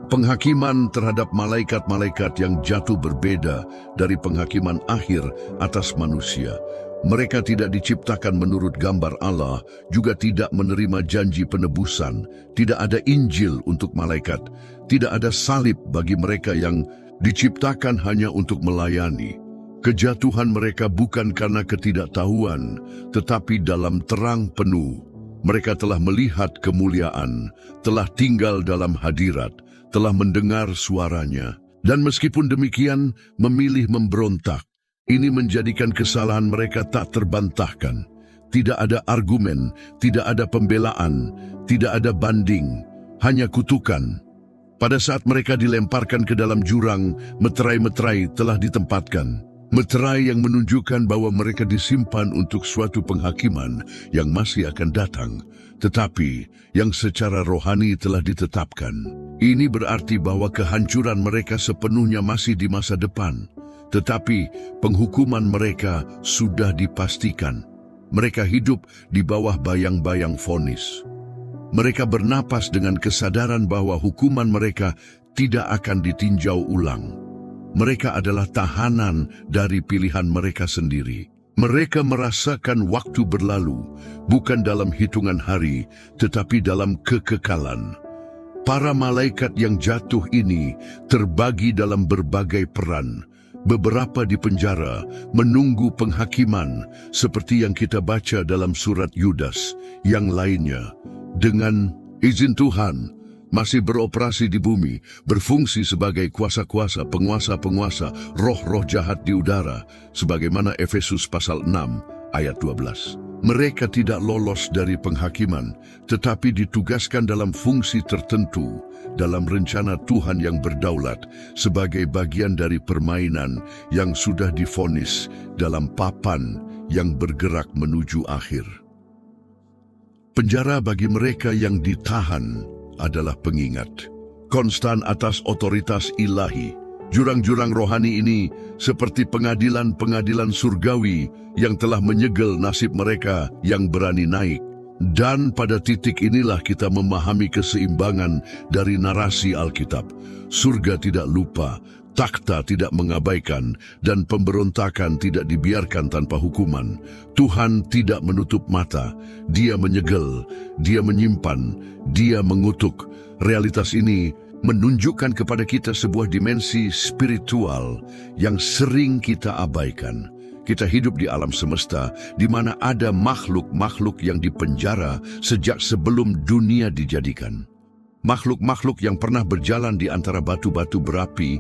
Penghakiman terhadap malaikat-malaikat yang jatuh berbeda dari penghakiman akhir atas manusia. Mereka tidak diciptakan menurut gambar Allah, juga tidak menerima janji penebusan. Tidak ada Injil untuk malaikat, tidak ada salib bagi mereka yang diciptakan hanya untuk melayani. Kejatuhan mereka bukan karena ketidaktahuan, tetapi dalam terang penuh. Mereka telah melihat kemuliaan, telah tinggal dalam hadirat, telah mendengar suaranya, dan meskipun demikian memilih memberontak. Ini menjadikan kesalahan mereka tak terbantahkan. Tidak ada argumen, tidak ada pembelaan, tidak ada banding, hanya kutukan. Pada saat mereka dilemparkan ke dalam jurang, meterai-meterai telah ditempatkan. Meterai yang menunjukkan bahwa mereka disimpan untuk suatu penghakiman yang masih akan datang, tetapi yang secara rohani telah ditetapkan. Ini berarti bahwa kehancuran mereka sepenuhnya masih di masa depan, tetapi penghukuman mereka sudah dipastikan. Mereka hidup di bawah bayang-bayang vonis. Mereka bernapas dengan kesadaran bahwa hukuman mereka tidak akan ditinjau ulang. Mereka adalah tahanan dari pilihan mereka sendiri. Mereka merasakan waktu berlalu, bukan dalam hitungan hari, tetapi dalam kekekalan. Para malaikat yang jatuh ini terbagi dalam berbagai peran. Beberapa di penjara, menunggu penghakiman, seperti yang kita baca dalam surat Yudas. Yang lainnya, dengan izin Tuhan, masih beroperasi di bumi, berfungsi sebagai kuasa-kuasa, penguasa-penguasa, roh-roh jahat di udara, sebagaimana Efesus pasal 6 ayat 12. Mereka tidak lolos dari penghakiman, tetapi ditugaskan dalam fungsi tertentu, dalam rencana Tuhan yang berdaulat, sebagai bagian dari permainan yang sudah divonis dalam papan yang bergerak menuju akhir. Penjara bagi mereka yang ditahan adalah pengingat konstan atas otoritas ilahi. Jurang-jurang rohani ini seperti pengadilan-pengadilan surgawi yang telah menyegel nasib mereka yang berani naik. Dan pada titik inilah kita memahami keseimbangan dari narasi Alkitab. Surga tidak lupa, takhta tidak mengabaikan, dan pemberontakan tidak dibiarkan tanpa hukuman. Tuhan tidak menutup mata, Dia menyegel, Dia menyimpan, Dia mengutuk. Realitas ini menunjukkan kepada kita sebuah dimensi spiritual yang sering kita abaikan. Kita hidup di alam semesta di mana ada makhluk-makhluk yang dipenjara sejak sebelum dunia dijadikan. makhluk-makhluk yang pernah berjalan di antara batu-batu berapi,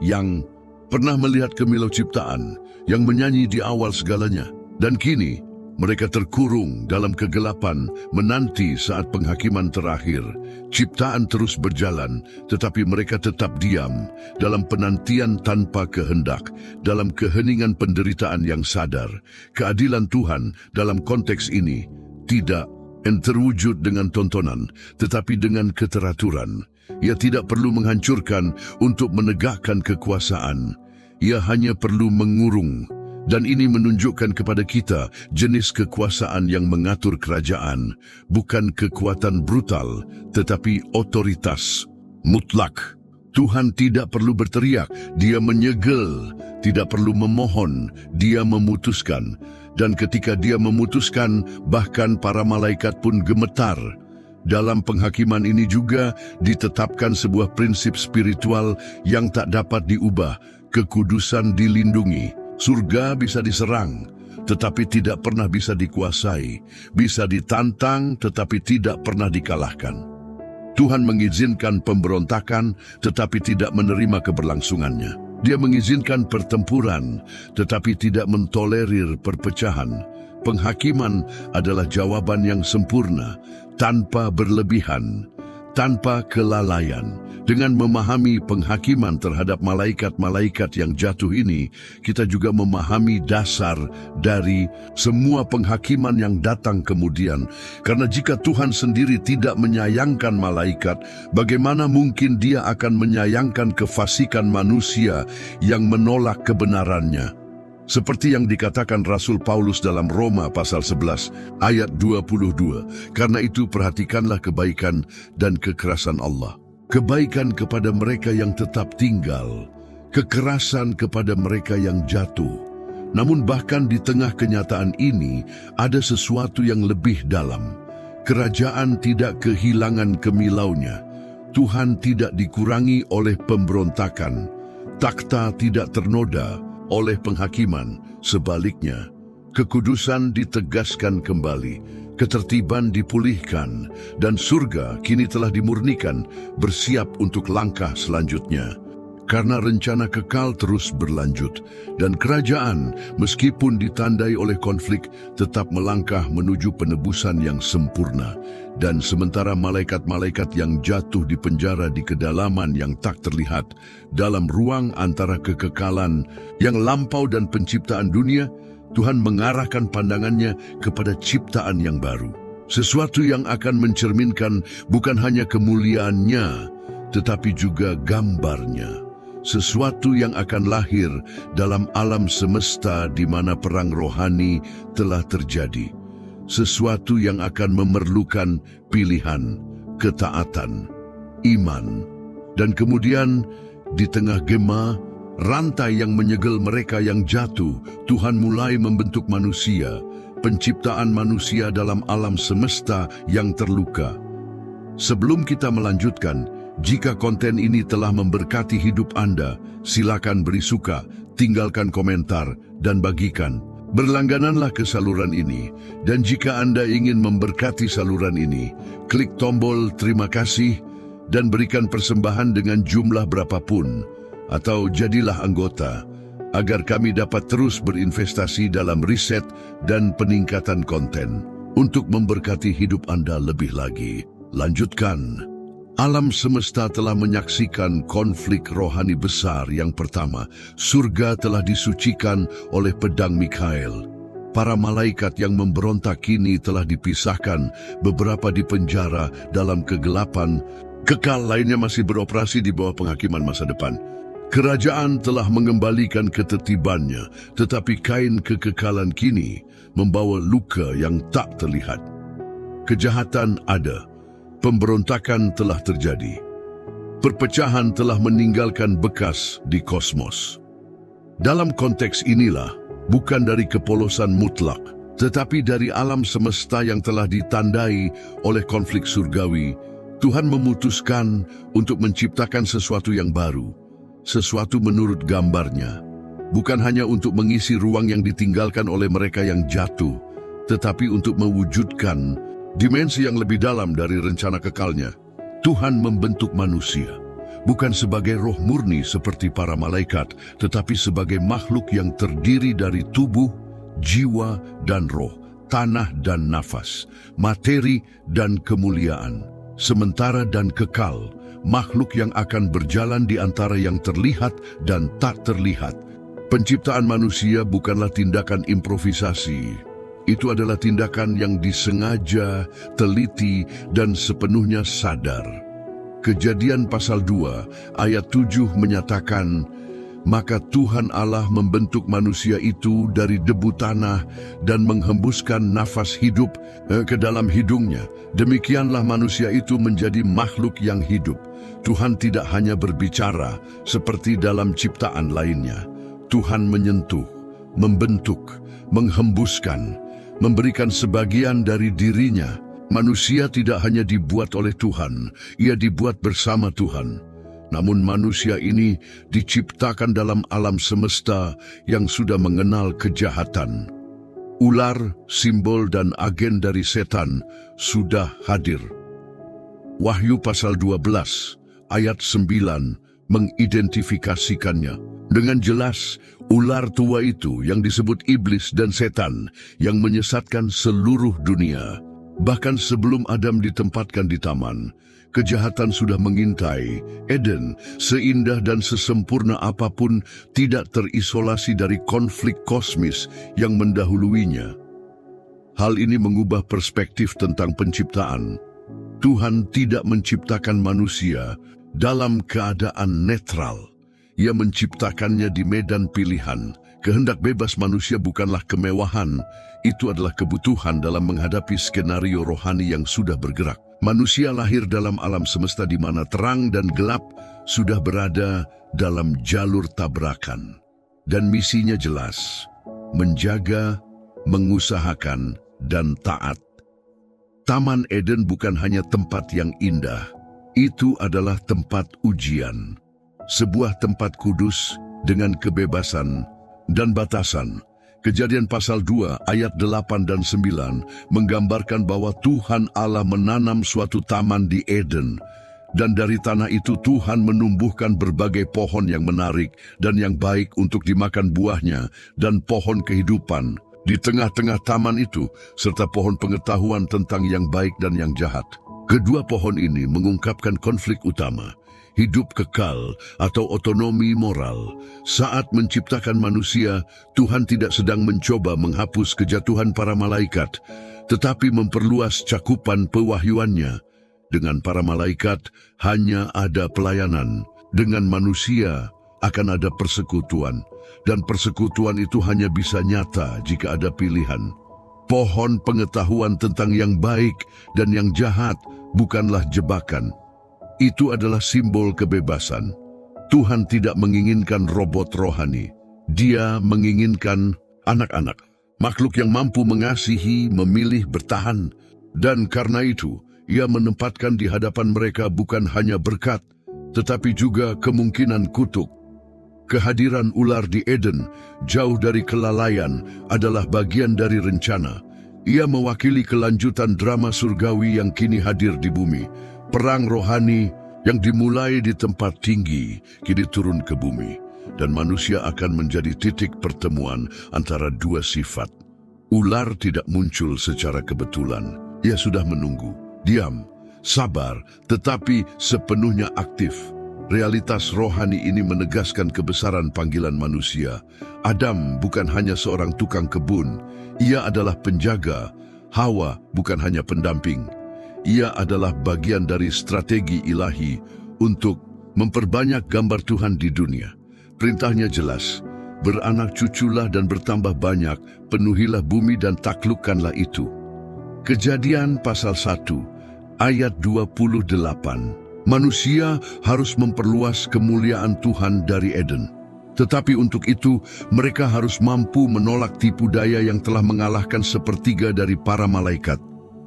yang pernah melihat kemilau ciptaan, yang menyanyi di awal segalanya. Dan kini, mereka terkurung dalam kegelapan menanti saat penghakiman terakhir. Ciptaan terus berjalan, tetapi mereka tetap diam dalam penantian tanpa kehendak, dalam keheningan penderitaan yang sadar. Keadilan Tuhan dalam konteks ini tidak terwujud dengan tontonan, tetapi dengan keteraturan. Ia tidak perlu menghancurkan untuk menegakkan kekuasaan. Ia hanya perlu mengurung. Dan ini menunjukkan kepada kita jenis kekuasaan yang mengatur kerajaan, bukan kekuatan brutal, tetapi otoritas mutlak. Tuhan tidak perlu berteriak, Dia menyegel, tidak perlu memohon, Dia memutuskan. Dan ketika Dia memutuskan, bahkan para malaikat pun gemetar. Dalam penghakiman ini juga ditetapkan sebuah prinsip spiritual yang tak dapat diubah, kekudusan dilindungi. Surga bisa diserang, tetapi tidak pernah bisa dikuasai. Bisa ditantang, tetapi tidak pernah dikalahkan. Tuhan mengizinkan pemberontakan, tetapi tidak menerima keberlangsungannya. Dia mengizinkan pertempuran, tetapi tidak mentolerir perpecahan. Penghakiman adalah jawaban yang sempurna, tanpa berlebihan, tanpa kelalaian. Dengan memahami penghakiman terhadap malaikat-malaikat yang jatuh ini, kita juga memahami dasar dari semua penghakiman yang datang kemudian. Karena jika Tuhan sendiri tidak menyayangkan malaikat, bagaimana mungkin Dia akan menyayangkan kefasikan manusia yang menolak kebenarannya? Seperti yang dikatakan Rasul Paulus dalam Roma pasal 11 ayat 22, karena itu perhatikanlah kebaikan dan kekerasan Allah. Kebaikan kepada mereka yang tetap tinggal, kekerasan kepada mereka yang jatuh. Namun bahkan di tengah kenyataan ini, ada sesuatu yang lebih dalam. Kerajaan tidak kehilangan kemilaunya. Tuhan tidak dikurangi oleh pemberontakan. Takhta tidak ternoda oleh penghakiman. Sebaliknya, kekudusan ditegaskan kembali. Ketertiban dipulihkan, dan surga kini telah dimurnikan, bersiap untuk langkah selanjutnya. Karena rencana kekal terus berlanjut, dan kerajaan meskipun ditandai oleh konflik tetap melangkah menuju penebusan yang sempurna. Dan sementara malaikat-malaikat yang jatuh di penjara di kedalaman yang tak terlihat, dalam ruang antara kekekalan yang lampau dan penciptaan dunia, Tuhan mengarahkan pandangannya kepada ciptaan yang baru. Sesuatu yang akan mencerminkan bukan hanya kemuliaannya, tetapi juga gambarnya. Sesuatu yang akan lahir dalam alam semesta di mana perang rohani telah terjadi. Sesuatu yang akan memerlukan pilihan, ketaatan, iman. Dan kemudian di tengah gema, rantai yang menyegel mereka yang jatuh, Tuhan mulai membentuk manusia, penciptaan manusia dalam alam semesta yang terluka. Sebelum kita melanjutkan, jika konten ini telah memberkati hidup Anda, silakan beri suka, tinggalkan komentar, dan bagikan. Berlanggananlah ke saluran ini, dan jika Anda ingin memberkati saluran ini, klik tombol terima kasih dan berikan persembahan dengan jumlah berapapun. Atau jadilah anggota, agar kami dapat terus berinvestasi dalam riset dan peningkatan konten untuk memberkati hidup Anda lebih lagi. Lanjutkan. Alam semesta telah menyaksikan konflik rohani besar yang pertama. Surga telah disucikan oleh pedang Mikhael. Para malaikat yang memberontak kini telah dipisahkan, beberapa di penjara dalam kegelapan. Kekal lainnya masih beroperasi di bawah penghakiman masa depan. Kerajaan telah mengembalikan ketertibannya, tetapi kain kekekalan kini membawa luka yang tak terlihat. Kejahatan ada, pemberontakan telah terjadi. Perpecahan telah meninggalkan bekas di kosmos. Dalam konteks inilah, bukan dari kepolosan mutlak, tetapi dari alam semesta yang telah ditandai oleh konflik surgawi, Tuhan memutuskan untuk menciptakan sesuatu yang baru. Sesuatu menurut gambarnya, bukan hanya untuk mengisi ruang yang ditinggalkan oleh mereka yang jatuh, tetapi untuk mewujudkan dimensi yang lebih dalam dari rencana kekalnya. Tuhan membentuk manusia bukan sebagai roh murni seperti para malaikat, tetapi sebagai makhluk yang terdiri dari tubuh, jiwa dan roh, tanah dan nafas, materi dan kemuliaan, sementara dan kekal, makhluk yang akan berjalan di antara yang terlihat dan tak terlihat. Penciptaan manusia bukanlah tindakan improvisasi. Itu adalah tindakan yang disengaja, teliti, dan sepenuhnya sadar. Kejadian pasal 2 ayat 7 menyatakan, "Maka Tuhan Allah membentuk manusia itu dari debu tanah dan menghembuskan nafas hidup ke dalam hidungnya. Demikianlah manusia itu menjadi makhluk yang hidup." Tuhan tidak hanya berbicara seperti dalam ciptaan lainnya. Tuhan menyentuh, membentuk, menghembuskan, memberikan sebagian dari dirinya. Manusia tidak hanya dibuat oleh Tuhan, ia dibuat bersama Tuhan. Namun manusia ini diciptakan dalam alam semesta yang sudah mengenal kejahatan. Ular, simbol dan agen dari setan, sudah hadir. Wahyu pasal 12, ayat 9, mengidentifikasikannya. Dengan jelas, ular tua itu yang disebut iblis dan setan yang menyesatkan seluruh dunia. Bahkan sebelum Adam ditempatkan di taman, kejahatan sudah mengintai. Eden, seindah dan sesempurna apapun, tidak terisolasi dari konflik kosmis yang mendahuluinya. Hal ini mengubah perspektif tentang penciptaan. Tuhan tidak menciptakan manusia dalam keadaan netral. Ia menciptakannya di medan pilihan. Kehendak bebas manusia bukanlah kemewahan, itu adalah kebutuhan dalam menghadapi skenario rohani yang sudah bergerak. Manusia lahir dalam alam semesta di mana terang dan gelap sudah berada dalam jalur tabrakan. Dan misinya jelas, menjaga, mengusahakan, dan taat. Taman Eden bukan hanya tempat yang indah, itu adalah tempat ujian. Sebuah tempat kudus dengan kebebasan dan batasan. Kejadian pasal 2 ayat 8 dan 9 menggambarkan bahwa Tuhan Allah menanam suatu taman di Eden. Dan dari tanah itu Tuhan menumbuhkan berbagai pohon yang menarik dan yang baik untuk dimakan buahnya dan pohon kehidupan. Di tengah-tengah taman itu serta pohon pengetahuan tentang yang baik dan yang jahat. Kedua pohon ini mengungkapkan konflik utama. Hidup kekal atau otonomi moral. Saat menciptakan manusia, Tuhan tidak sedang mencoba menghapus kejatuhan para malaikat, tetapi memperluas cakupan pewahyuannya. Dengan para malaikat hanya ada pelayanan, dengan manusia akan ada persekutuan, dan persekutuan itu hanya bisa nyata jika ada pilihan. Pohon pengetahuan tentang yang baik dan yang jahat bukanlah jebakan. Itu adalah simbol kebebasan. Tuhan tidak menginginkan robot rohani. Dia menginginkan anak-anak, makhluk yang mampu mengasihi, memilih, bertahan. Dan karena itu, Ia menempatkan di hadapan mereka bukan hanya berkat, tetapi juga kemungkinan kutuk. Kehadiran ular di Eden, jauh dari kelalaian, adalah bagian dari rencana. Ia mewakili kelanjutan drama surgawi yang kini hadir di bumi. Perang rohani yang dimulai di tempat tinggi kini turun ke bumi, dan manusia akan menjadi titik pertemuan antara dua sifat. Ular tidak muncul secara kebetulan. Ia sudah menunggu, diam, sabar, tetapi sepenuhnya aktif. Realitas rohani ini menegaskan kebesaran panggilan manusia. Adam bukan hanya seorang tukang kebun, ia adalah penjaga. Hawa bukan hanya pendamping. Ia adalah bagian dari strategi ilahi untuk memperbanyak gambar Tuhan di dunia. Perintahnya jelas, beranak cuculah dan bertambah banyak, penuhilah bumi dan taklukkanlah itu. Kejadian pasal 1, ayat 28. Manusia harus memperluas kemuliaan Tuhan dari Eden. Tetapi untuk itu, mereka harus mampu menolak tipu daya yang telah mengalahkan sepertiga dari para malaikat.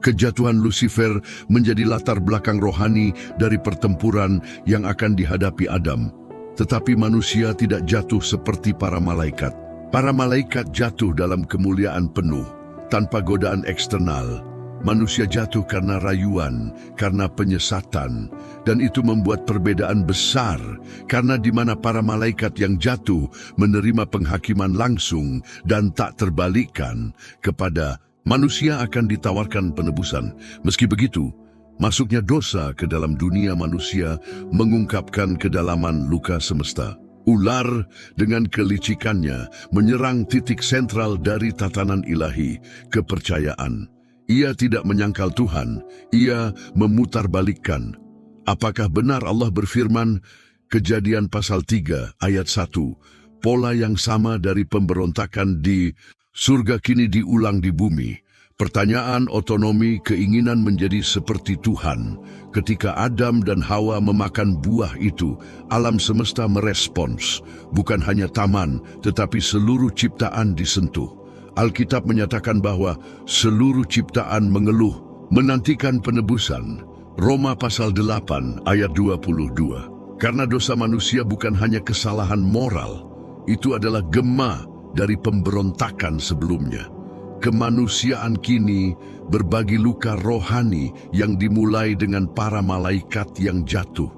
Kejatuhan Lucifer menjadi latar belakang rohani dari pertempuran yang akan dihadapi Adam. Tetapi manusia tidak jatuh seperti para malaikat. Para malaikat jatuh dalam kemuliaan penuh, tanpa godaan eksternal. Manusia jatuh karena rayuan, karena penyesatan, dan itu membuat perbedaan besar, karena di mana para malaikat yang jatuh menerima penghakiman langsung dan tak terbalikkan, kepada manusia akan ditawarkan penebusan. Meski begitu, masuknya dosa ke dalam dunia manusia mengungkapkan kedalaman luka semesta. Ular dengan kelicikannya menyerang titik sentral dari tatanan ilahi, kepercayaan. Ia tidak menyangkal Tuhan, ia memutarbalikkan. Apakah benar Allah berfirman, Kejadian pasal 3 ayat 1, pola yang sama dari pemberontakan di surga kini diulang di bumi. Pertanyaan otonomi keinginan menjadi seperti Tuhan. Ketika Adam dan Hawa memakan buah itu, alam semesta merespons. Bukan hanya taman, tetapi seluruh ciptaan disentuh. Alkitab menyatakan bahwa seluruh ciptaan mengeluh, menantikan penebusan. Roma pasal 8 ayat 22. Karena dosa manusia bukan hanya kesalahan moral, itu adalah gema dari pemberontakan sebelumnya. Kemanusiaan kini berbagi luka rohani yang dimulai dengan para malaikat yang jatuh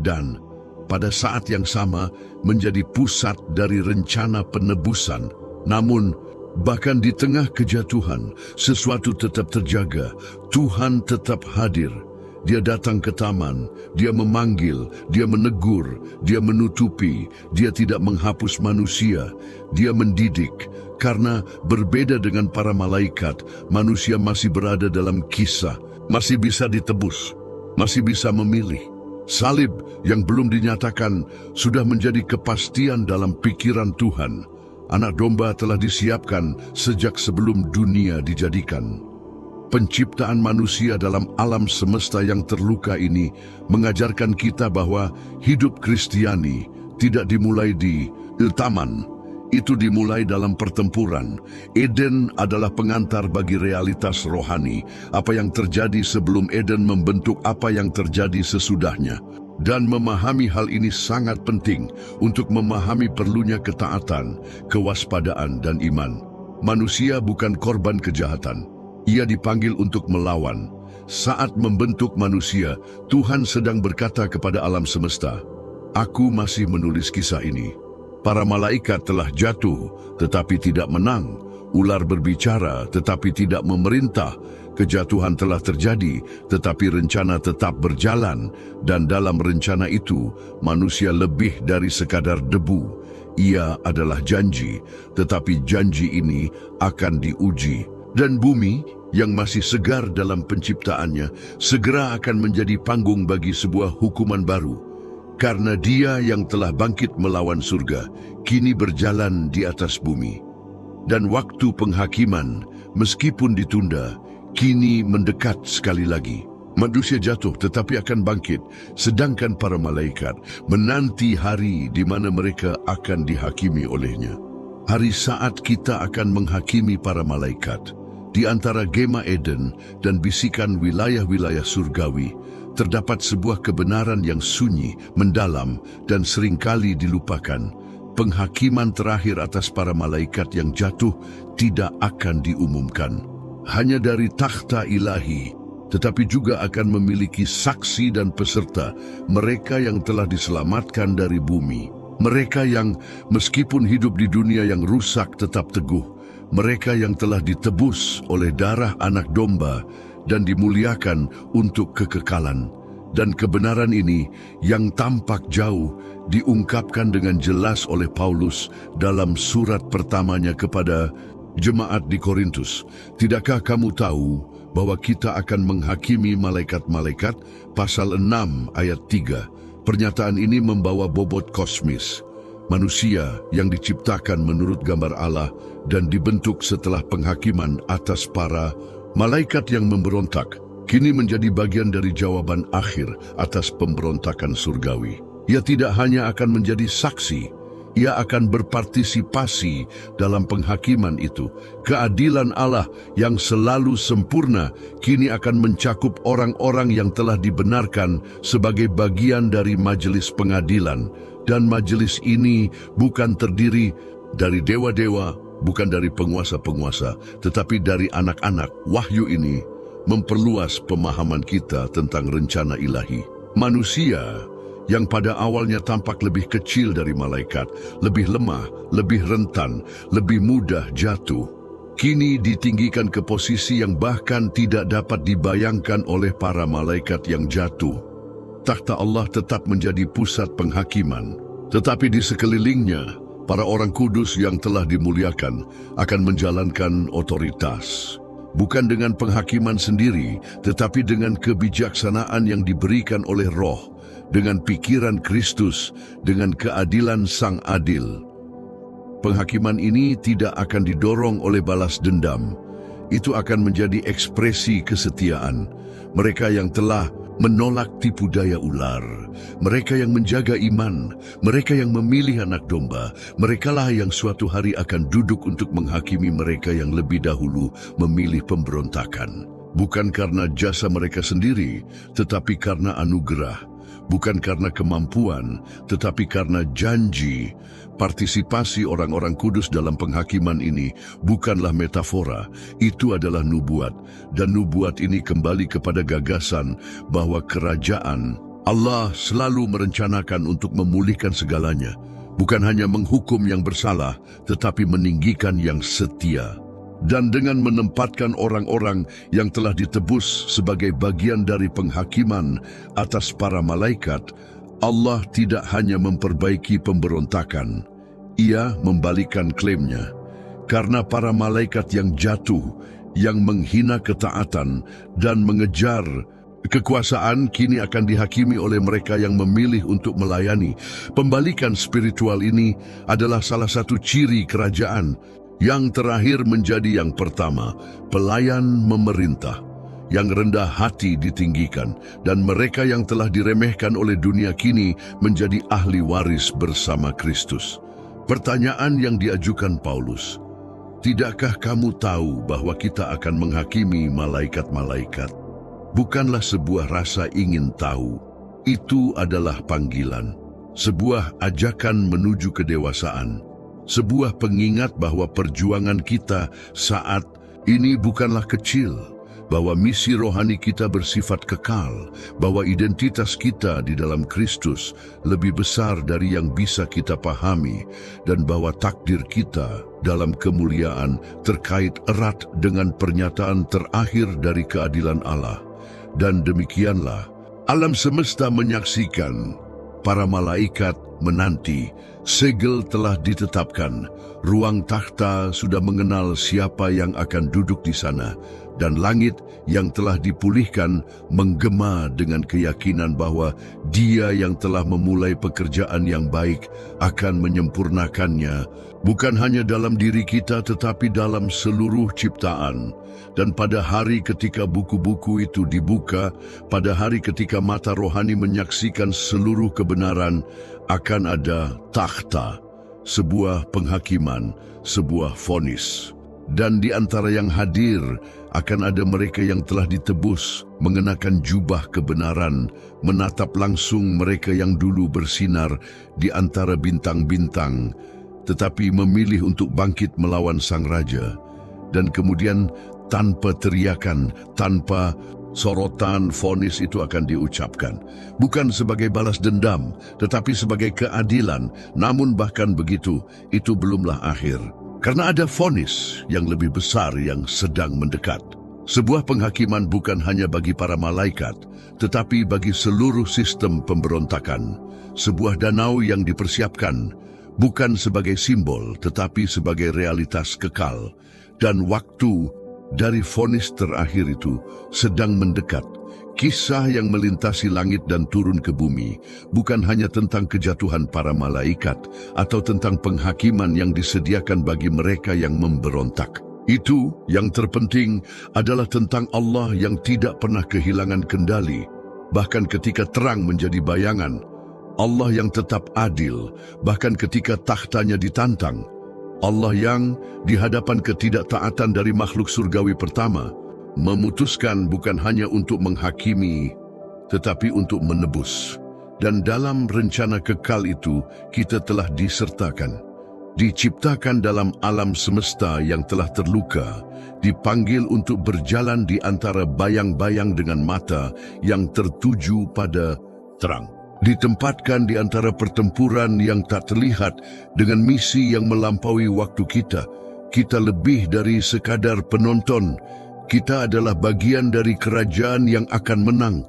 dan pada saat yang sama menjadi pusat dari rencana penebusan. Namun, bahkan di tengah kejatuhan, sesuatu tetap terjaga. Tuhan tetap hadir. Dia datang ke taman, dia memanggil, dia menegur, dia menutupi, dia tidak menghapus manusia, dia mendidik. Karena berbeda dengan para malaikat, manusia masih berada dalam kisah, masih bisa ditebus, masih bisa memilih. Salib yang belum dinyatakan sudah menjadi kepastian dalam pikiran Tuhan. Anak domba telah disiapkan sejak sebelum dunia dijadikan. Penciptaan manusia dalam alam semesta yang terluka ini mengajarkan kita bahwa hidup Kristiani tidak dimulai di taman. Itu dimulai dalam pertempuran. Eden adalah pengantar bagi realitas rohani. Apa yang terjadi sebelum Eden membentuk apa yang terjadi sesudahnya. Dan memahami hal ini sangat penting untuk memahami perlunya ketaatan, kewaspadaan, dan iman. Manusia bukan korban kejahatan. Ia dipanggil untuk melawan. Saat membentuk manusia, Tuhan sedang berkata kepada alam semesta, "Aku masih menulis kisah ini." Para malaikat telah jatuh, tetapi tidak menang. Ular berbicara, tetapi tidak memerintah. Kejatuhan telah terjadi, tetapi rencana tetap berjalan. Dan dalam rencana itu, manusia lebih dari sekadar debu. Ia adalah janji, tetapi janji ini akan diuji. Dan bumi yang masih segar dalam penciptaannya segera akan menjadi panggung bagi sebuah hukuman baru. Karena Dia yang telah bangkit melawan surga, kini berjalan di atas bumi. Dan waktu penghakiman, meskipun ditunda, kini mendekat sekali lagi. Manusia jatuh tetapi akan bangkit, sedangkan para malaikat menanti hari di mana mereka akan dihakimi olehnya. Hari saat kita akan menghakimi para malaikat. Di antara gema Eden dan bisikan wilayah-wilayah surgawi, terdapat sebuah kebenaran yang sunyi, mendalam, dan seringkali dilupakan. Penghakiman terakhir atas para malaikat yang jatuh tidak akan diumumkan. Hanya dari takhta ilahi, tetapi juga akan memiliki saksi dan peserta, mereka yang telah diselamatkan dari bumi. Mereka yang meskipun hidup di dunia yang rusak tetap teguh. Mereka yang telah ditebus oleh darah anak domba dan dimuliakan untuk kekekalan. Dan kebenaran ini yang tampak jauh diungkapkan dengan jelas oleh Paulus dalam surat pertamanya kepada jemaat di Korintus. Tidakkah kamu tahu bahwa kita akan menghakimi malaikat-malaikat? Pasal 6 ayat 3. Pernyataan ini membawa bobot kosmis. Manusia yang diciptakan menurut gambar Allah dan dibentuk setelah penghakiman atas para malaikat yang memberontak, kini menjadi bagian dari jawaban akhir atas pemberontakan surgawi. Ia tidak hanya akan menjadi saksi, ia akan berpartisipasi dalam penghakiman itu. Keadilan Allah yang selalu sempurna kini akan mencakup orang-orang yang telah dibenarkan sebagai bagian dari majelis pengadilan. Dan majelis ini bukan terdiri dari dewa-dewa, bukan dari penguasa-penguasa, tetapi dari anak-anak. Wahyu ini memperluas pemahaman kita tentang rencana ilahi. Manusia yang pada awalnya tampak lebih kecil dari malaikat, lebih lemah, lebih rentan, lebih mudah jatuh, kini ditinggikan ke posisi yang bahkan tidak dapat dibayangkan oleh para malaikat yang jatuh. Takhta Allah tetap menjadi pusat penghakiman, tetapi di sekelilingnya, para orang kudus yang telah dimuliakan akan menjalankan otoritas. Bukan dengan penghakiman sendiri, tetapi dengan kebijaksanaan yang diberikan oleh Roh, dengan pikiran Kristus, dengan keadilan Sang Adil. Penghakiman ini tidak akan didorong oleh balas dendam. Itu akan menjadi ekspresi kesetiaan. Mereka yang telah menolak tipu daya ular, mereka yang menjaga iman, mereka yang memilih anak domba, merekalah yang suatu hari akan duduk untuk menghakimi mereka yang lebih dahulu memilih pemberontakan. Bukan karena jasa mereka sendiri, tetapi karena anugerah. Bukan karena kemampuan, tetapi karena janji. Partisipasi orang-orang kudus dalam penghakiman ini bukanlah metafora, itu adalah nubuat. Dan nubuat ini kembali kepada gagasan bahwa kerajaan Allah selalu merencanakan untuk memulihkan segalanya. Bukan hanya menghukum yang bersalah, tetapi meninggikan yang setia. Dan dengan menempatkan orang-orang yang telah ditebus sebagai bagian dari penghakiman atas para malaikat, Allah tidak hanya memperbaiki pemberontakan, Ia membalikkan klaimnya. Karena para malaikat yang jatuh, yang menghina ketaatan dan mengejar kekuasaan kini akan dihakimi oleh mereka yang memilih untuk melayani. Pembalikan spiritual ini adalah salah satu ciri kerajaan. Yang terakhir menjadi yang pertama, pelayan memerintah. Yang rendah hati ditinggikan, dan mereka yang telah diremehkan oleh dunia kini menjadi ahli waris bersama Kristus. Pertanyaan yang diajukan Paulus, tidakkah kamu tahu bahwa kita akan menghakimi malaikat-malaikat? Bukanlah sebuah rasa ingin tahu, itu adalah panggilan, sebuah ajakan menuju kedewasaan. Sebuah pengingat bahwa perjuangan kita saat ini bukanlah kecil, bahwa misi rohani kita bersifat kekal, bahwa identitas kita di dalam Kristus lebih besar dari yang bisa kita pahami, dan bahwa takdir kita dalam kemuliaan terkait erat dengan pernyataan terakhir dari keadilan Allah. Dan demikianlah, alam semesta menyaksikan, para malaikat menanti, segel telah ditetapkan, ruang takhta sudah mengenal siapa yang akan duduk di sana, dan langit yang telah dipulihkan menggema dengan keyakinan bahwa Dia yang telah memulai pekerjaan yang baik akan menyempurnakannya, bukan hanya dalam diri kita tetapi dalam seluruh ciptaan. Dan pada hari ketika buku-buku itu dibuka, pada hari ketika mata rohani menyaksikan seluruh kebenaran, akan ada takhta, sebuah penghakiman, sebuah vonis. Dan di antara yang hadir akan ada mereka yang telah ditebus, mengenakan jubah kebenaran, menatap langsung mereka yang dulu bersinar di antara bintang-bintang, tetapi memilih untuk bangkit melawan Sang Raja. Dan kemudian tanpa teriakan, tanpa sorotan, vonis itu akan diucapkan. Bukan sebagai balas dendam, tetapi sebagai keadilan. Namun bahkan begitu, itu belumlah akhir. Karena ada vonis yang lebih besar yang sedang mendekat. Sebuah penghakiman bukan hanya bagi para malaikat, tetapi bagi seluruh sistem pemberontakan. Sebuah danau yang dipersiapkan, bukan sebagai simbol, tetapi sebagai realitas kekal. Dan waktu dari vonis terakhir itu sedang mendekat. Kisah yang melintasi langit dan turun ke bumi bukan hanya tentang kejatuhan para malaikat atau tentang penghakiman yang disediakan bagi mereka yang memberontak. Itu yang terpenting adalah tentang Allah yang tidak pernah kehilangan kendali, bahkan ketika terang menjadi bayangan. Allah yang tetap adil, bahkan ketika takhtanya ditantang. Allah yang di hadapan ketidaktaatan dari makhluk surgawi pertama, memutuskan bukan hanya untuk menghakimi, tetapi untuk menebus. Dan dalam rencana kekal itu, kita telah disertakan. diciptakan dalam alam semesta yang telah terluka, dipanggil untuk berjalan di antara bayang-bayang dengan mata yang tertuju pada terang. Ditempatkan di antara pertempuran yang tak terlihat dengan misi yang melampaui waktu kita. Kita lebih dari sekadar penonton. Kita adalah bagian dari kerajaan yang akan menang.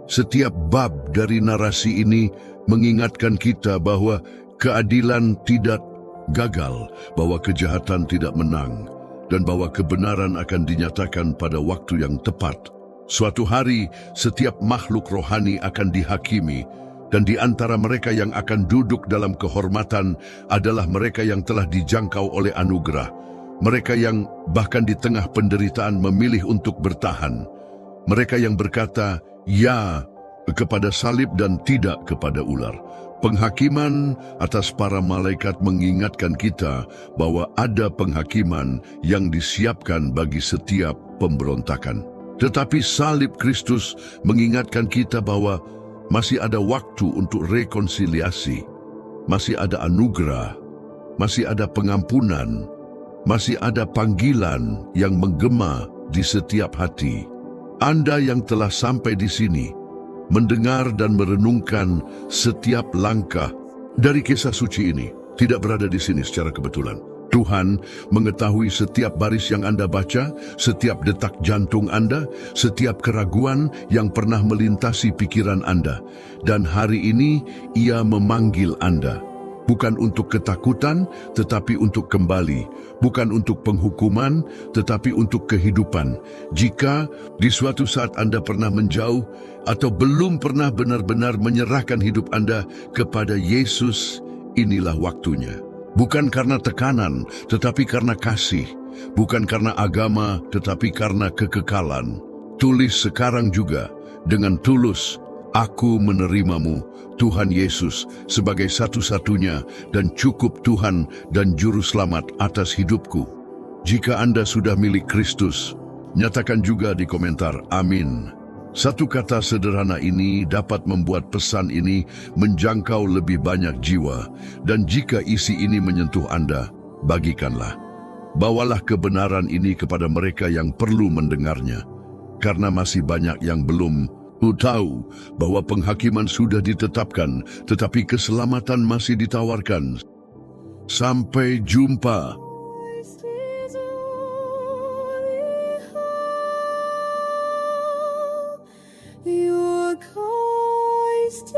Setiap bab dari narasi ini mengingatkan kita bahwa keadilan tidak gagal, bahwa kejahatan tidak menang, dan bahwa kebenaran akan dinyatakan pada waktu yang tepat. Suatu hari, setiap makhluk rohani akan dihakimi, dan di antara mereka yang akan duduk dalam kehormatan adalah mereka yang telah dijangkau oleh anugerah. Mereka yang bahkan di tengah penderitaan memilih untuk bertahan. Mereka yang berkata, ya kepada salib dan tidak kepada ular. Penghakiman atas para malaikat mengingatkan kita bahwa ada penghakiman yang disiapkan bagi setiap pemberontakan. Tetapi salib Kristus mengingatkan kita bahwa masih ada waktu untuk rekonsiliasi, masih ada anugerah, masih ada pengampunan, masih ada panggilan yang menggema di setiap hati. Anda yang telah sampai di sini, mendengar dan merenungkan setiap langkah dari kisah suci ini, tidak berada di sini secara kebetulan. Tuhan mengetahui setiap baris yang Anda baca, setiap detak jantung Anda, setiap keraguan yang pernah melintasi pikiran Anda. Dan hari ini Ia memanggil Anda. Bukan untuk ketakutan, tetapi untuk kembali. Bukan untuk penghukuman, tetapi untuk kehidupan. Jika di suatu saat Anda pernah menjauh atau belum pernah benar-benar menyerahkan hidup Anda kepada Yesus, inilah waktunya. Bukan karena tekanan, tetapi karena kasih. Bukan karena agama, tetapi karena kekekalan. Tulis sekarang juga dengan tulus, aku menerimamu, Tuhan Yesus, sebagai satu-satunya dan cukup Tuhan dan Juru Selamat atas hidupku. Jika Anda sudah milik Kristus, nyatakan juga di komentar, amin. Satu kata sederhana ini dapat membuat pesan ini menjangkau lebih banyak jiwa. Dan jika isi ini menyentuh Anda, bagikanlah. Bawalah kebenaran ini kepada mereka yang perlu mendengarnya. Karena masih banyak yang belum tahu bahwa penghakiman sudah ditetapkan, tetapi keselamatan masih ditawarkan. Sampai jumpa. Your Christ